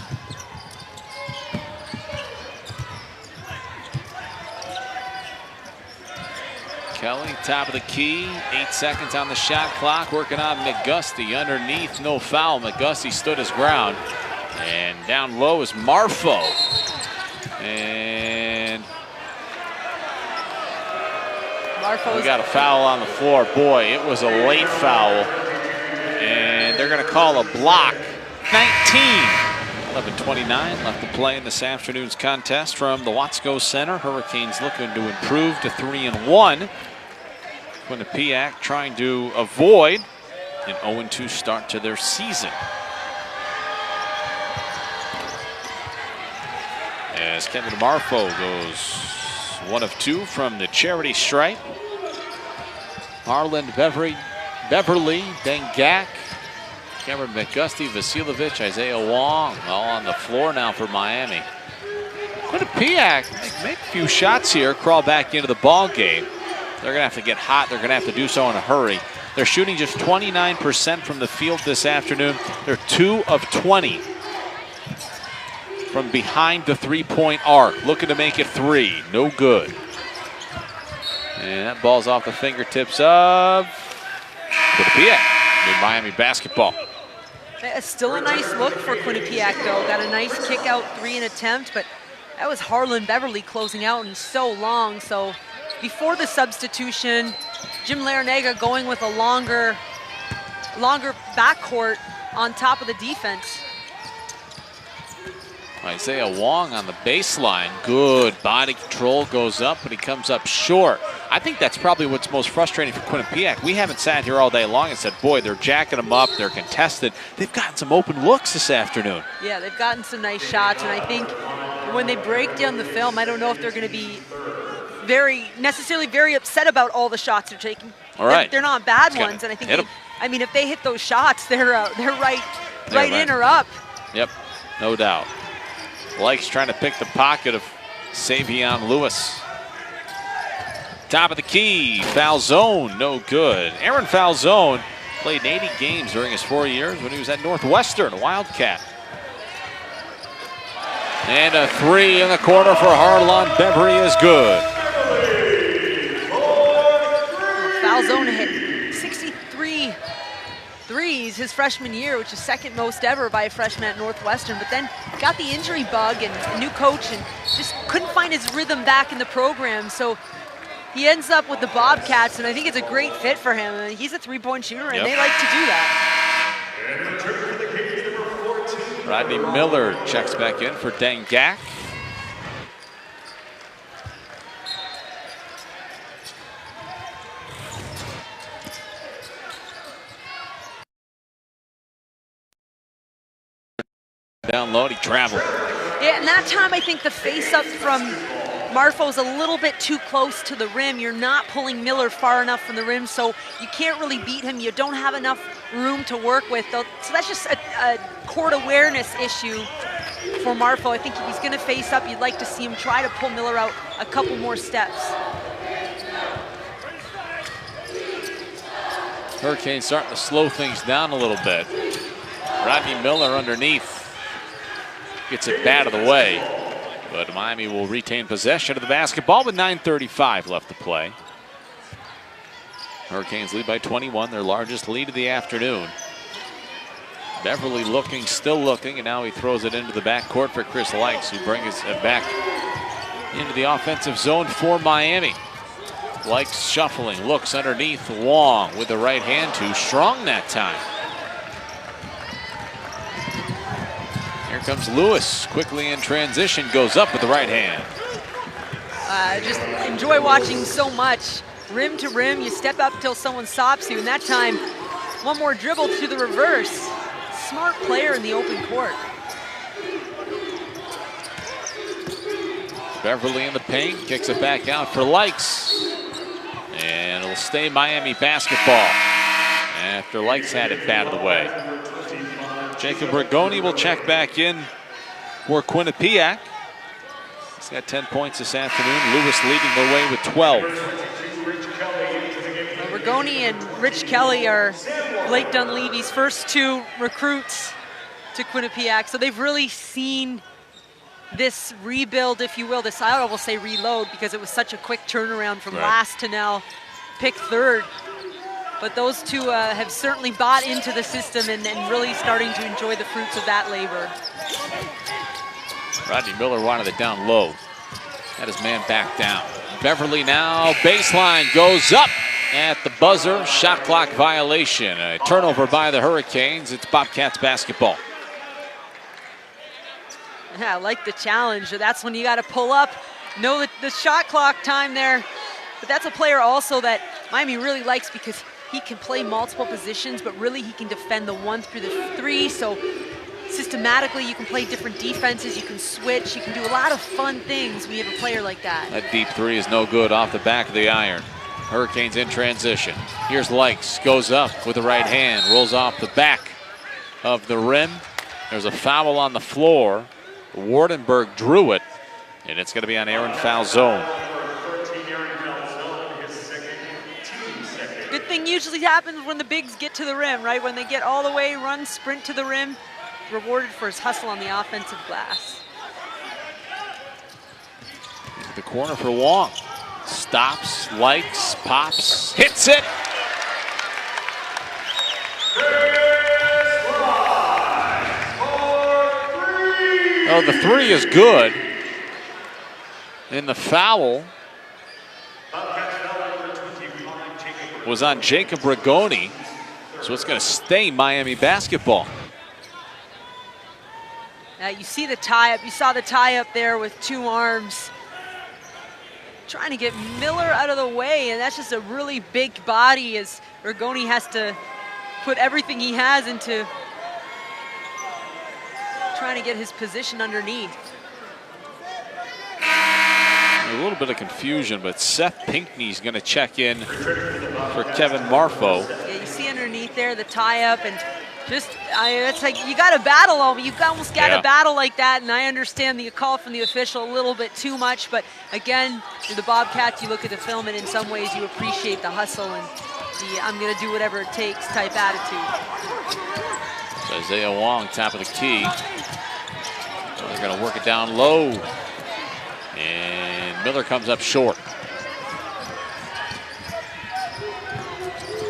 Kelly, top of the key, 8 seconds on the shot clock, working on McGusty underneath, no foul. McGusty stood his ground. And down low is Marfo. And we got a foul on the floor. Boy, it was a late foul. And they're going to call a block. 19. 11:29 left to play in this afternoon's contest from the Watsco Center. Hurricanes looking to improve to 3-1. Quinnipiac trying to avoid an 0-2 start to their season. As Kevin Marfo goes 1 of 2 from the charity stripe. Harlan Beverly, Dengak, Cameron McGusty, Vasiljevic, Isaiah Wong, all on the floor now for Miami. Quinnipiac make a few shots here, crawl back into the ball game. They're going to have to get hot. They're going to have to do so in a hurry. They're shooting just 29% from the field this afternoon. They're 2 of 20 from behind the three-point arc, looking to make it 3. No good. And that ball's off the fingertips of Quinnipiac. Miami basketball. Still a nice look for Quinnipiac, though. Got a nice kick-out 3 attempt, but that was Harlan Beverly closing out in so long. So before the substitution, Jim Larinaga going with a longer backcourt on top of the defense. Isaiah Wong on the baseline. Good body control, goes up, but he comes up short. I think that's probably what's most frustrating for Quinnipiac. We haven't sat here all day long and said, boy, they're jacking them up, they're contested. They've gotten some open looks this afternoon. Yeah, they've gotten some nice shots, and I think when they break down the film, I don't know if they're going to be necessarily very upset about all the shots they're taking. All right. They're not bad ones, and I think if they hit those shots, they're right in or up. Yep, no doubt. Blake's trying to pick the pocket of Savion Lewis. Top of the key, Falzone, no good. Aaron Falzone played 80 games during his 4 years when he was at Northwestern, a Wildcat. And a 3 in the corner for Harlan Beverly is good. Falzone hit 63 threes his freshman year, which is second most ever by a freshman at Northwestern, but then got the injury bug and a new coach and just couldn't find his rhythm back in the program. So he ends up with the Bobcats, and I think it's a great fit for him. He's a three-point shooter, and they like to do that. Rodney Miller checks back in for Dengak. Down low, he traveled. Yeah, and that time I think the face-up from Marfo's a little bit too close to the rim. You're not pulling Miller far enough from the rim, so you can't really beat him. You don't have enough room to work with. So that's just a court awareness issue for Marfo. I think if he's going to face up, you'd like to see him try to pull Miller out a couple more steps. Hurricanes starting to slow things down a little bit. Rodney Miller underneath. Gets it bat of the way, but Miami will retain possession of the basketball with 9:35 left to play. Hurricanes lead by 21, their largest lead of the afternoon. Beverly looking, still looking, and now he throws it into the backcourt for Chris Likes, who brings it back into the offensive zone for Miami. Likes shuffling, looks underneath. Wong with the right hand, too strong that time. Here comes Lewis, quickly in transition, goes up with the right hand. Just enjoy watching so much. Rim to rim, you step up till someone stops you, and that time, one more dribble to the reverse. Smart player in the open court. Beverly in the paint, kicks it back out for Likes. And it'll stay Miami basketball after Likes had it bat of the way. Jacob Rigoni will check back in for Quinnipiac. He's got 10 points this afternoon. Lewis leading the way with 12. Rigoni and Rich Kelly are Blake Dunleavy's first 2 recruits to Quinnipiac. So they've really seen this rebuild, if you will. This, I will say reload, because it was such a quick turnaround from last to now pick third. But those two have certainly bought into the system and really starting to enjoy the fruits of that labor. Rodney Miller wanted it down low. Had his man back down. Beverly now, baseline goes up at the buzzer. Shot clock violation. A turnover by the Hurricanes. It's Bobcats basketball. Yeah, I like the challenge. That's when you got to pull up. Know that the shot clock time there. But that's a player also that Miami really likes because he can play multiple positions, but really he can defend the 1 through the 3. So systematically you can play different defenses, you can switch, you can do a lot of fun things when you have a player like that. That deep 3 is no good off the back of the iron. Hurricanes in transition. Here's Likes, goes up with the right hand, rolls off the back of the rim. There's a foul on the floor. Wardenberg drew it, and it's going to be on Aaron foul zone. Good thing usually happens when the bigs get to the rim, right? When they get all the way, run, sprint to the rim, rewarded for his hustle on the offensive glass. The corner for Wong. Stops, Likes, pops, hits it. Oh, the 3 is good. And the foul was on Jacob Rigoni. So it's going to stay Miami basketball. Now you see the tie-up. You saw the tie-up there with 2 arms. Trying to get Miller out of the way, and that's just a really big body as Rigoni has to put everything he has into trying to get his position underneath. A little bit of confusion, but Seth Pinckney's going to check in for Kevin Marfo. Yeah, you see underneath there the tie-up, and just it's like you got to battle over. You've almost got to battle like that, and I understand the call from the official a little bit too much, but again, you're the Bobcats. You look at the film, and in some ways, you appreciate the hustle and the "I'm going to do whatever it takes" type attitude. So Isaiah Wong, top of the key. So they're going to work it down low, and Miller comes up short.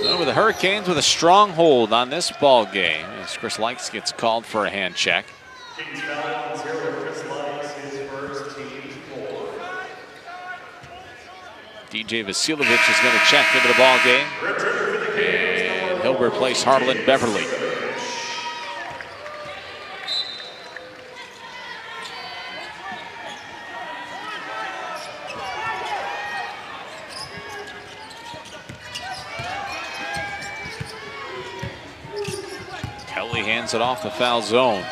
So the Hurricanes with a strong hold on this ball game as Chris Likes gets called for a hand check. DJ Vasiljevic is going to check into the ball game, and he'll replace Harlan Beverly. Kelly hands it off the foul zone.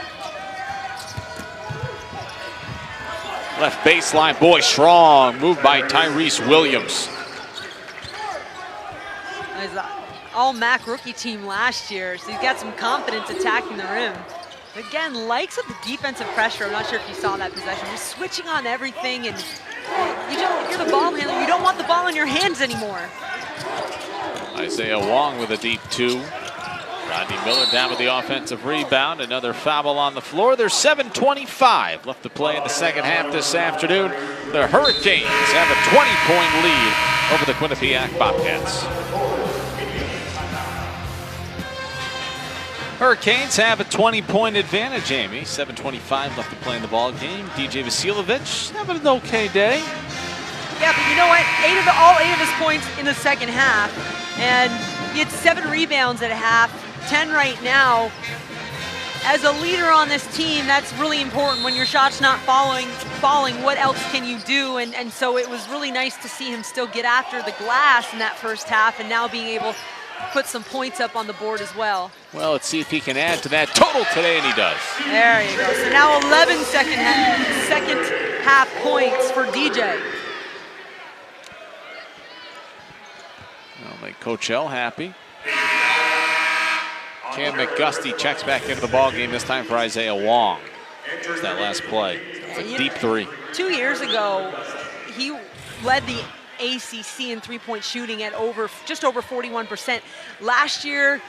Left baseline, boy, strong. Moved by Tyrese Williams. He's an all-MAC rookie team last year, so he's got some confidence attacking the rim. Again, likes of the defensive pressure. I'm not sure if you saw that possession. Just switching on everything, and you're the ball handler. You don't want the ball in your hands anymore. Isaiah Wong with a deep 2. Rodney Miller down with the offensive rebound. Another foul on the floor. There's 7:25 left to play in the second half this afternoon. The Hurricanes have a 20-point lead over the Quinnipiac Bobcats. Hurricanes have a 20-point advantage, Amy. 7:25 left to play in the ball game. DJ Vasiljevic having an okay day. Yeah, but you know what? All eight of his points in the second half, and he had 7 rebounds at half, 10 right now. As a leader on this team, that's really important. When your shot's not falling, what else can you do? And so it was really nice to see him still get after the glass in that first half, and now being able to put some points up on the board as well. Well, let's see if he can add to that total today, and he does. There you go. So now 11 second half points for DJ. That'll make Coach L happy. Cam McGusty checks back into the ball game, this time for Isaiah Wong. It's that last play. It's a deep 3. 2 years ago, he led the ACC in three-point shooting at just over 41%. Last year,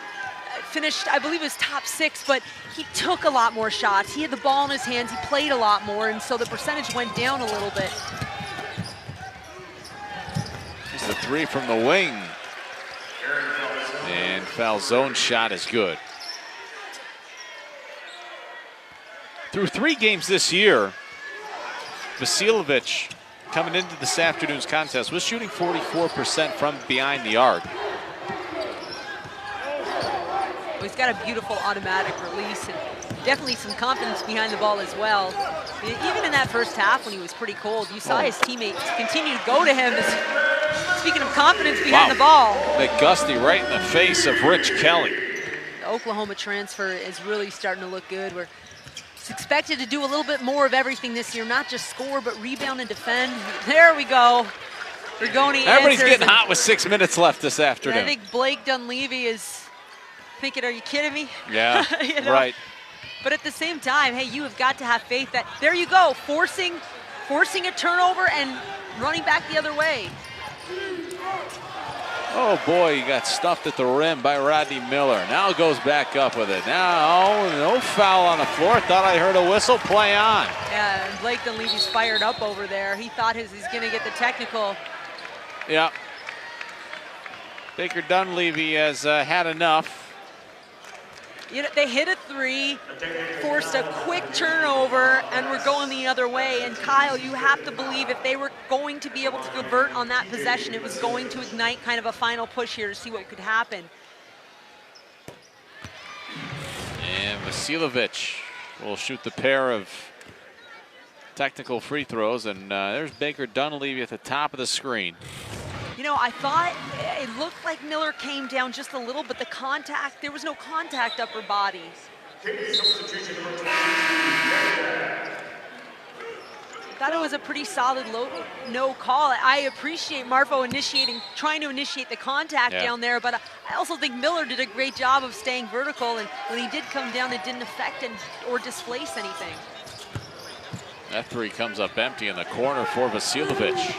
finished, I believe it was top 6, but he took a lot more shots. He had the ball in his hands, he played a lot more, and so the percentage went down a little bit. Here's the 3 from the wing. foul zone shot is good. Through 3 games this year, Vasiljevic, coming into this afternoon's contest, was shooting 44% from behind the arc. He's got a beautiful automatic release and definitely some confidence behind the ball as well. Even in that first half when he was pretty cold, you saw his teammates continue to go to him. Speaking of confidence behind the ball. McGusty right in the face of Rich Kelly. The Oklahoma transfer is really starting to look good. We're expected to do a little bit more of everything this year, not just score, but rebound and defend. There we go. Rigoni Everybody's answers, getting hot with 6 minutes left this afternoon. I think Blake Dunleavy is thinking, are you kidding me? Yeah, you know? right. But at the same time, hey, you have got to have faith that, there you go, forcing a turnover and running back the other way. Oh boy, he got stuffed at the rim by Rodney Miller. Now goes back up with it. Now, no foul on the floor. Thought I heard a whistle. Play on. Yeah, and Blake Dunleavy's fired up over there. He thought he's going to get the technical. Yeah. Baker Dunleavy has had enough. You know, they hit a 3, forced a quick turnover, and we're going the other way. And Kyle, you have to believe if they were going to be able to convert on that possession, it was going to ignite kind of a final push here to see what could happen. And Vasiljevic will shoot the pair of technical free throws, and there's Baker Dunleavy at the top of the screen. You know, I thought it looked like Miller came down just a little, but the contact, there was no contact upper body. I thought it was a pretty solid no call. I appreciate Marfo trying to initiate the contact down there, but I also think Miller did a great job of staying vertical, and when he did come down, it didn't affect or displace anything. That 3 comes up empty in the corner for Vasiljevic.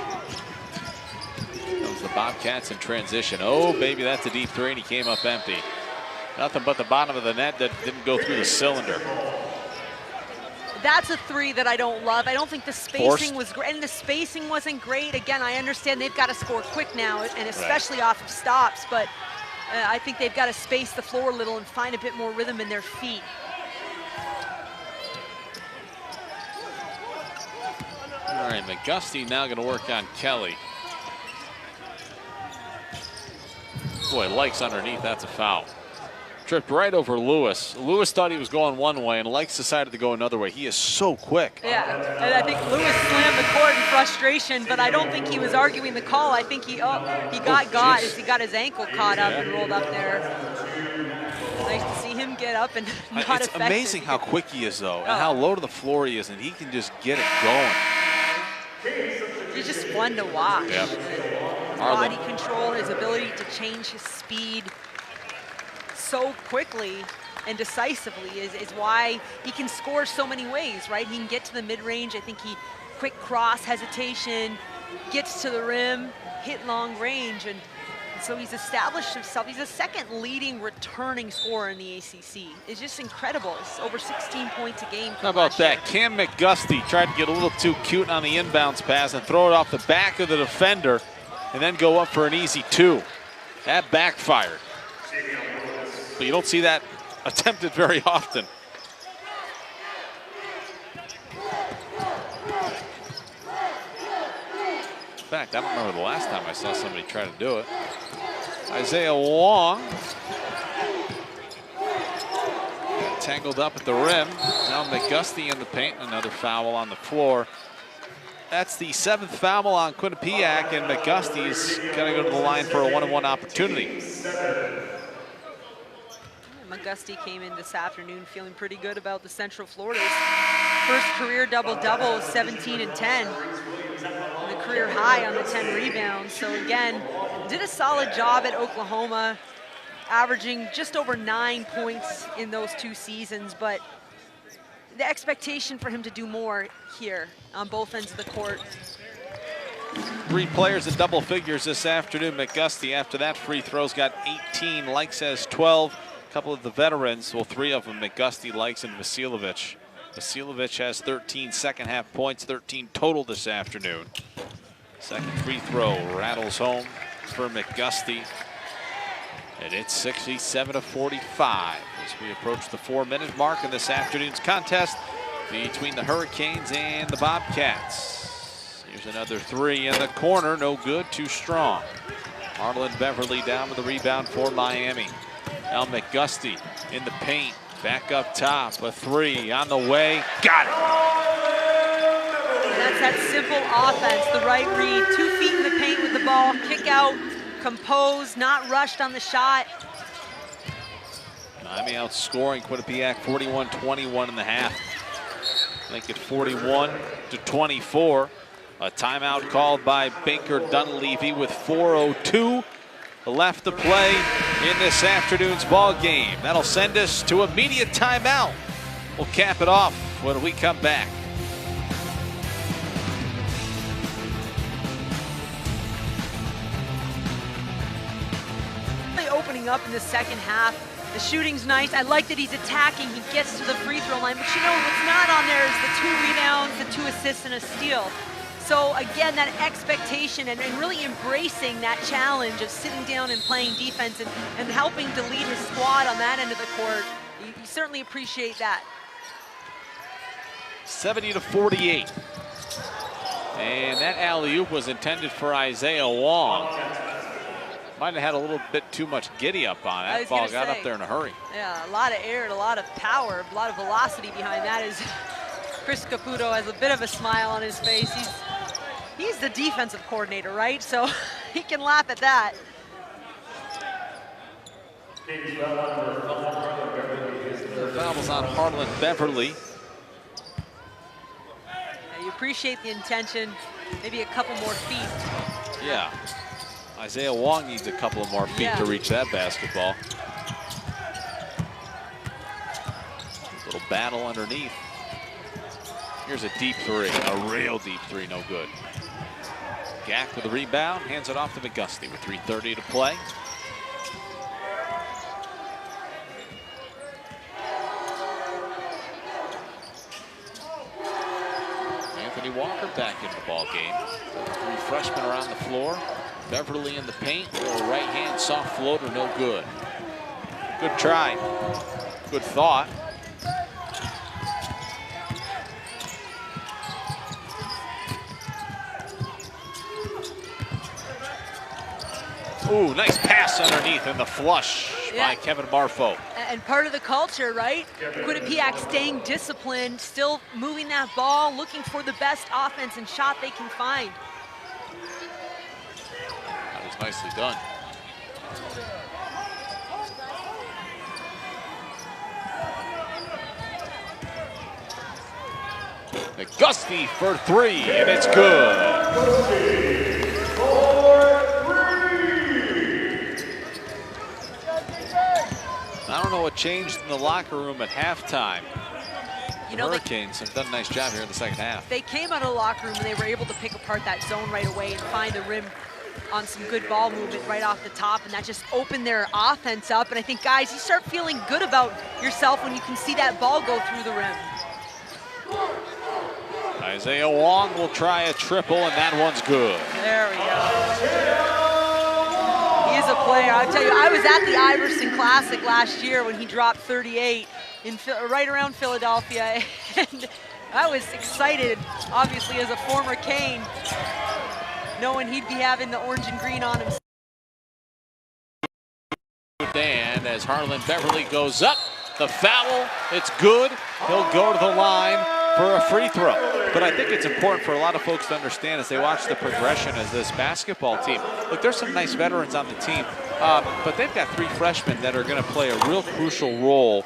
Comes the Bobcats in transition. Oh, baby, that's a deep 3, and he came up empty. Nothing but the bottom of the net that didn't go through the cylinder. That's a 3 that I don't love. I don't think the spacing was great, and the spacing wasn't great. Again, I understand they've got to score quick now, and especially off of stops, but I think they've got to space the floor a little and find a bit more rhythm in their feet. All right, McGusty now going to work on Kelly. Boy, Likes underneath, that's a foul. Tripped right over Lewis. Lewis thought he was going one way, and Likes decided to go another way. He is so quick. Yeah, and I think Lewis slammed the court in frustration, but I don't think he was arguing the call. I think he got his ankle caught up and rolled up there. Nice to see him get up and not It's affected. amazing how quick he is, though, and how low to the floor he is, and he can just get it going. He's just fun to watch. Yep. His body control, his ability to change his speed so quickly and decisively is why he can score so many ways, right? He can get to the mid-range. I think he quick cross, hesitation, gets to the rim, hit long range, and so he's established himself. He's the second leading returning scorer in the ACC. It's just incredible. It's over 16 points a game. How about that? Cam McGusty tried to get a little too cute on the inbounds pass and throw it off the back of the defender and then go up for an easy 2. That backfired. But you don't see that attempted very often. In fact, I don't remember the last time I saw somebody try to do it. Isaiah Wong got tangled up at the rim. Now McGusty in the paint, another foul on the floor. That's the 7th foul on Quinnipiac, and McGusty's going to go to the line for a 1-on-1 opportunity. McGusty came in this afternoon feeling pretty good about the Central Florida's first career double-double, 17 and 10. And the career high on the 10 rebounds. So again, did a solid job at Oklahoma, averaging just over 9 points in those 2 seasons, but the expectation for him to do more here on both ends of the court. 3 players in double figures this afternoon. McGusty, after that free throws, got 18. Likes has 12. A couple of the veterans, well, 3 of them, McGusty, Likes, and Vasiljevic. Vasiljevic has 13 second half points, 13 total this afternoon. Second free throw rattles home for McGusty. And it's 67-45 as we approach the 4-minute mark in this afternoon's contest between the Hurricanes and the Bobcats. Here's another three in the corner, no good, too strong. Harlan Beverly down with the rebound for Miami. Now McGusty in the paint, back up top, a three on the way, got it. That's that simple offense, the right read, 2 feet in the paint with the ball, kick out, composed, not rushed on the shot. Miami outscoring Quinnipiac 41-21 in the half. Make it 41-24. A timeout called by Baker Dunleavy with 4:02 left to play in this afternoon's ball game. That'll send us to immediate timeout. We'll cap it off when we come back. Opening up in the second half. The shooting's nice. I like that he's attacking. He gets to the free throw line. But you know what's not on there is the 2 rebounds, the 2 assists, and a steal. So again, that expectation and really embracing that challenge of sitting down and playing defense and helping to lead his squad on that end of the court. You certainly appreciate that. 70-48. And that alley-oop was intended for Isaiah Wong. Might have had a little bit too much giddy up on it. That ball got up there in a hurry. Yeah, a lot of air and a lot of power, a lot of velocity behind that. Is Chris Caputo has a bit of a smile on his face. He's the defensive coordinator, right? So he can laugh at that. The foul was on Harlan Beverly. Yeah, you appreciate the intention. Maybe a couple more feet. Yeah. Isaiah Wong needs a couple of more feet to reach that basketball. Little battle underneath. Here's a deep three, a real deep three, no good. Gack with the rebound, hands it off to McGusty with 3:30 to play. Anthony Walker back in the ball game. 3 freshmen around the floor. Beverly in the paint, little right-hand soft floater, no good. Good try, good thought. Ooh, nice pass underneath and the flush by Kevin Marfo. And part of the culture, right? Quinnipiac staying disciplined, still moving that ball, looking for the best offense and shot they can find. Nicely done. McGusty for 3, and it's good. I don't know what changed in the locker room at halftime. The Hurricanes have done a nice job here in the second half. They came out of the locker room and they were able to pick apart that zone right away and find the rim on some good ball movement right off the top, and that just opened their offense up. And I think, guys, you start feeling good about yourself when you can see that ball go through the rim. Isaiah Wong will try a triple, and that one's good. There we go. He is a player. I'll tell you, I was at the Iverson Classic last year when he dropped 38 in right around Philadelphia, and I was excited, obviously, as a former Cane, knowing he'd be having the orange and green on him. And as Harlan Beverly goes up, the foul, it's good. He'll go to the line for a free throw. But I think it's important for a lot of folks to understand as they watch the progression as this basketball team. Look, there's some nice veterans on the team, but they've got 3 freshmen that are going to play a real crucial role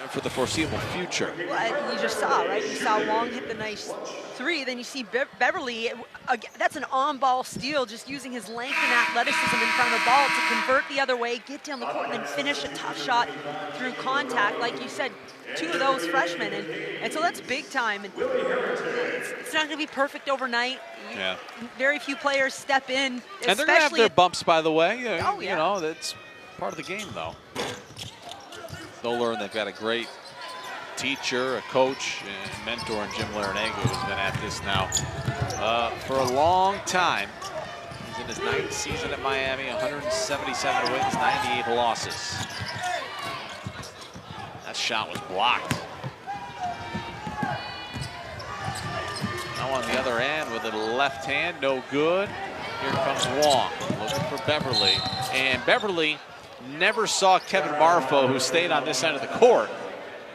for the foreseeable future. Well, you just saw, right? You saw Wong hit the nice 3, then you see Beverly, that's an on-ball steal, just using his length and athleticism in front of the ball to convert the other way, get down the court, and then finish a tough shot through contact. Like you said, 2 of those freshmen, and so that's big time. And it's not going to be perfect overnight. Yeah. Very few players step in, and they're going to have their bumps, by the way. Oh, yeah. You know, that's part of the game, though. They'll learn they've got a great teacher, a coach, and mentor in Jim Larinaga, who's been at this now for a long time. He's in his 9th season at Miami, 177 wins, 98 losses. That shot was blocked. Now on the other end with a left hand, no good. Here comes Wong, looking for Beverly. And Beverly never saw Kevin Marfo, who stayed on this end of the court.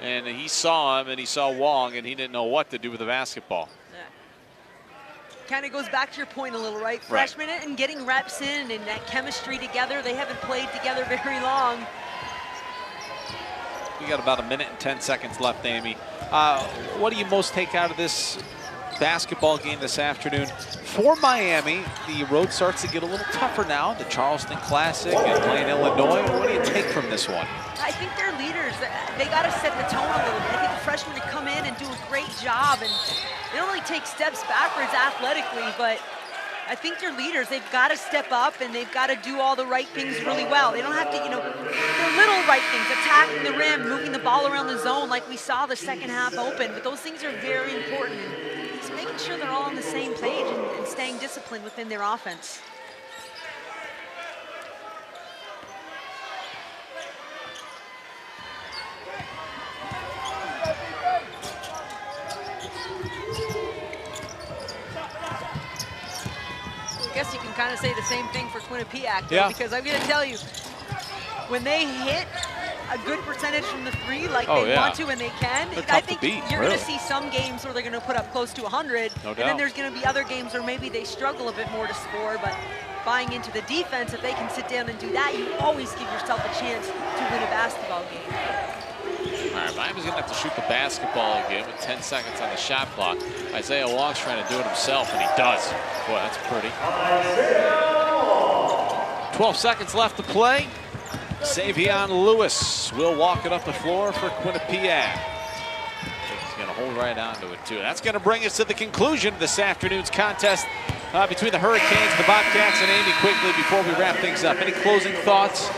And he saw him, and he saw Wong, and he didn't know what to do with the basketball. Kind of goes back to your point a little, right? Freshman and getting reps in and that chemistry together. They haven't played together very long. We got about 1 minute and 10 seconds left, Amy. What do you most take out of this basketball game this afternoon? For Miami, the road starts to get a little tougher now. The Charleston Classic and playing Illinois. What do you take from this one? I think they're leaders. They got to set the tone a little bit. I think the freshmen to come in and do a great job, and they don't really take steps backwards athletically, but I think they're leaders. They've got to step up, and they've got to do all the right things really well. They don't have to, you know, the little right things, attacking the rim, moving the ball around the zone like we saw the second half open, but those things are very important. Just making sure they're all on the same page and staying disciplined within their offense. I guess you can kind of say the same thing for Quinnipiac, though, because I'm going to tell you, when they hit a good percentage from the three, like they want to and they can, I think you're going to see some games where they're going to put up close to 100, and then there's going to be other games where maybe they struggle a bit more to score, but buying into the defense, if they can sit down and do that, you always give yourself a chance to win a basketball game. All right, Miami's going to have to shoot the basketball again with 10 seconds on the shot clock. Isaiah Wong's trying to do it himself, and he does. Boy, that's pretty. 12 seconds left to play. Savion Lewis will walk it up the floor for Quinnipiac. He's going to hold right onto it, too. That's going to bring us to the conclusion of this afternoon's contest between the Hurricanes, the Bobcats, and Amy. Quickly, before we wrap things up, any closing thoughts?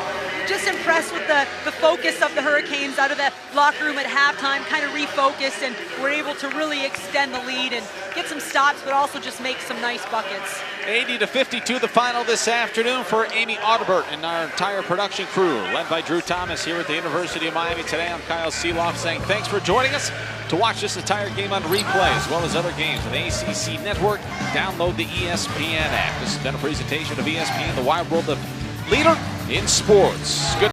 Just impressed with the focus of the Hurricanes out of the locker room at halftime, kind of refocused, and were able to really extend the lead and get some stops, but also just make some nice buckets. 80-52 the final this afternoon for Amy Audibert and our entire production crew, led by Drew Thomas here at the University of Miami today. I'm Kyle Seeloff saying thanks for joining us. To watch this entire game on replay, as well as other games on the ACC Network, download the ESPN app. This has been a presentation of ESPN, the wide world of leader in sports. Good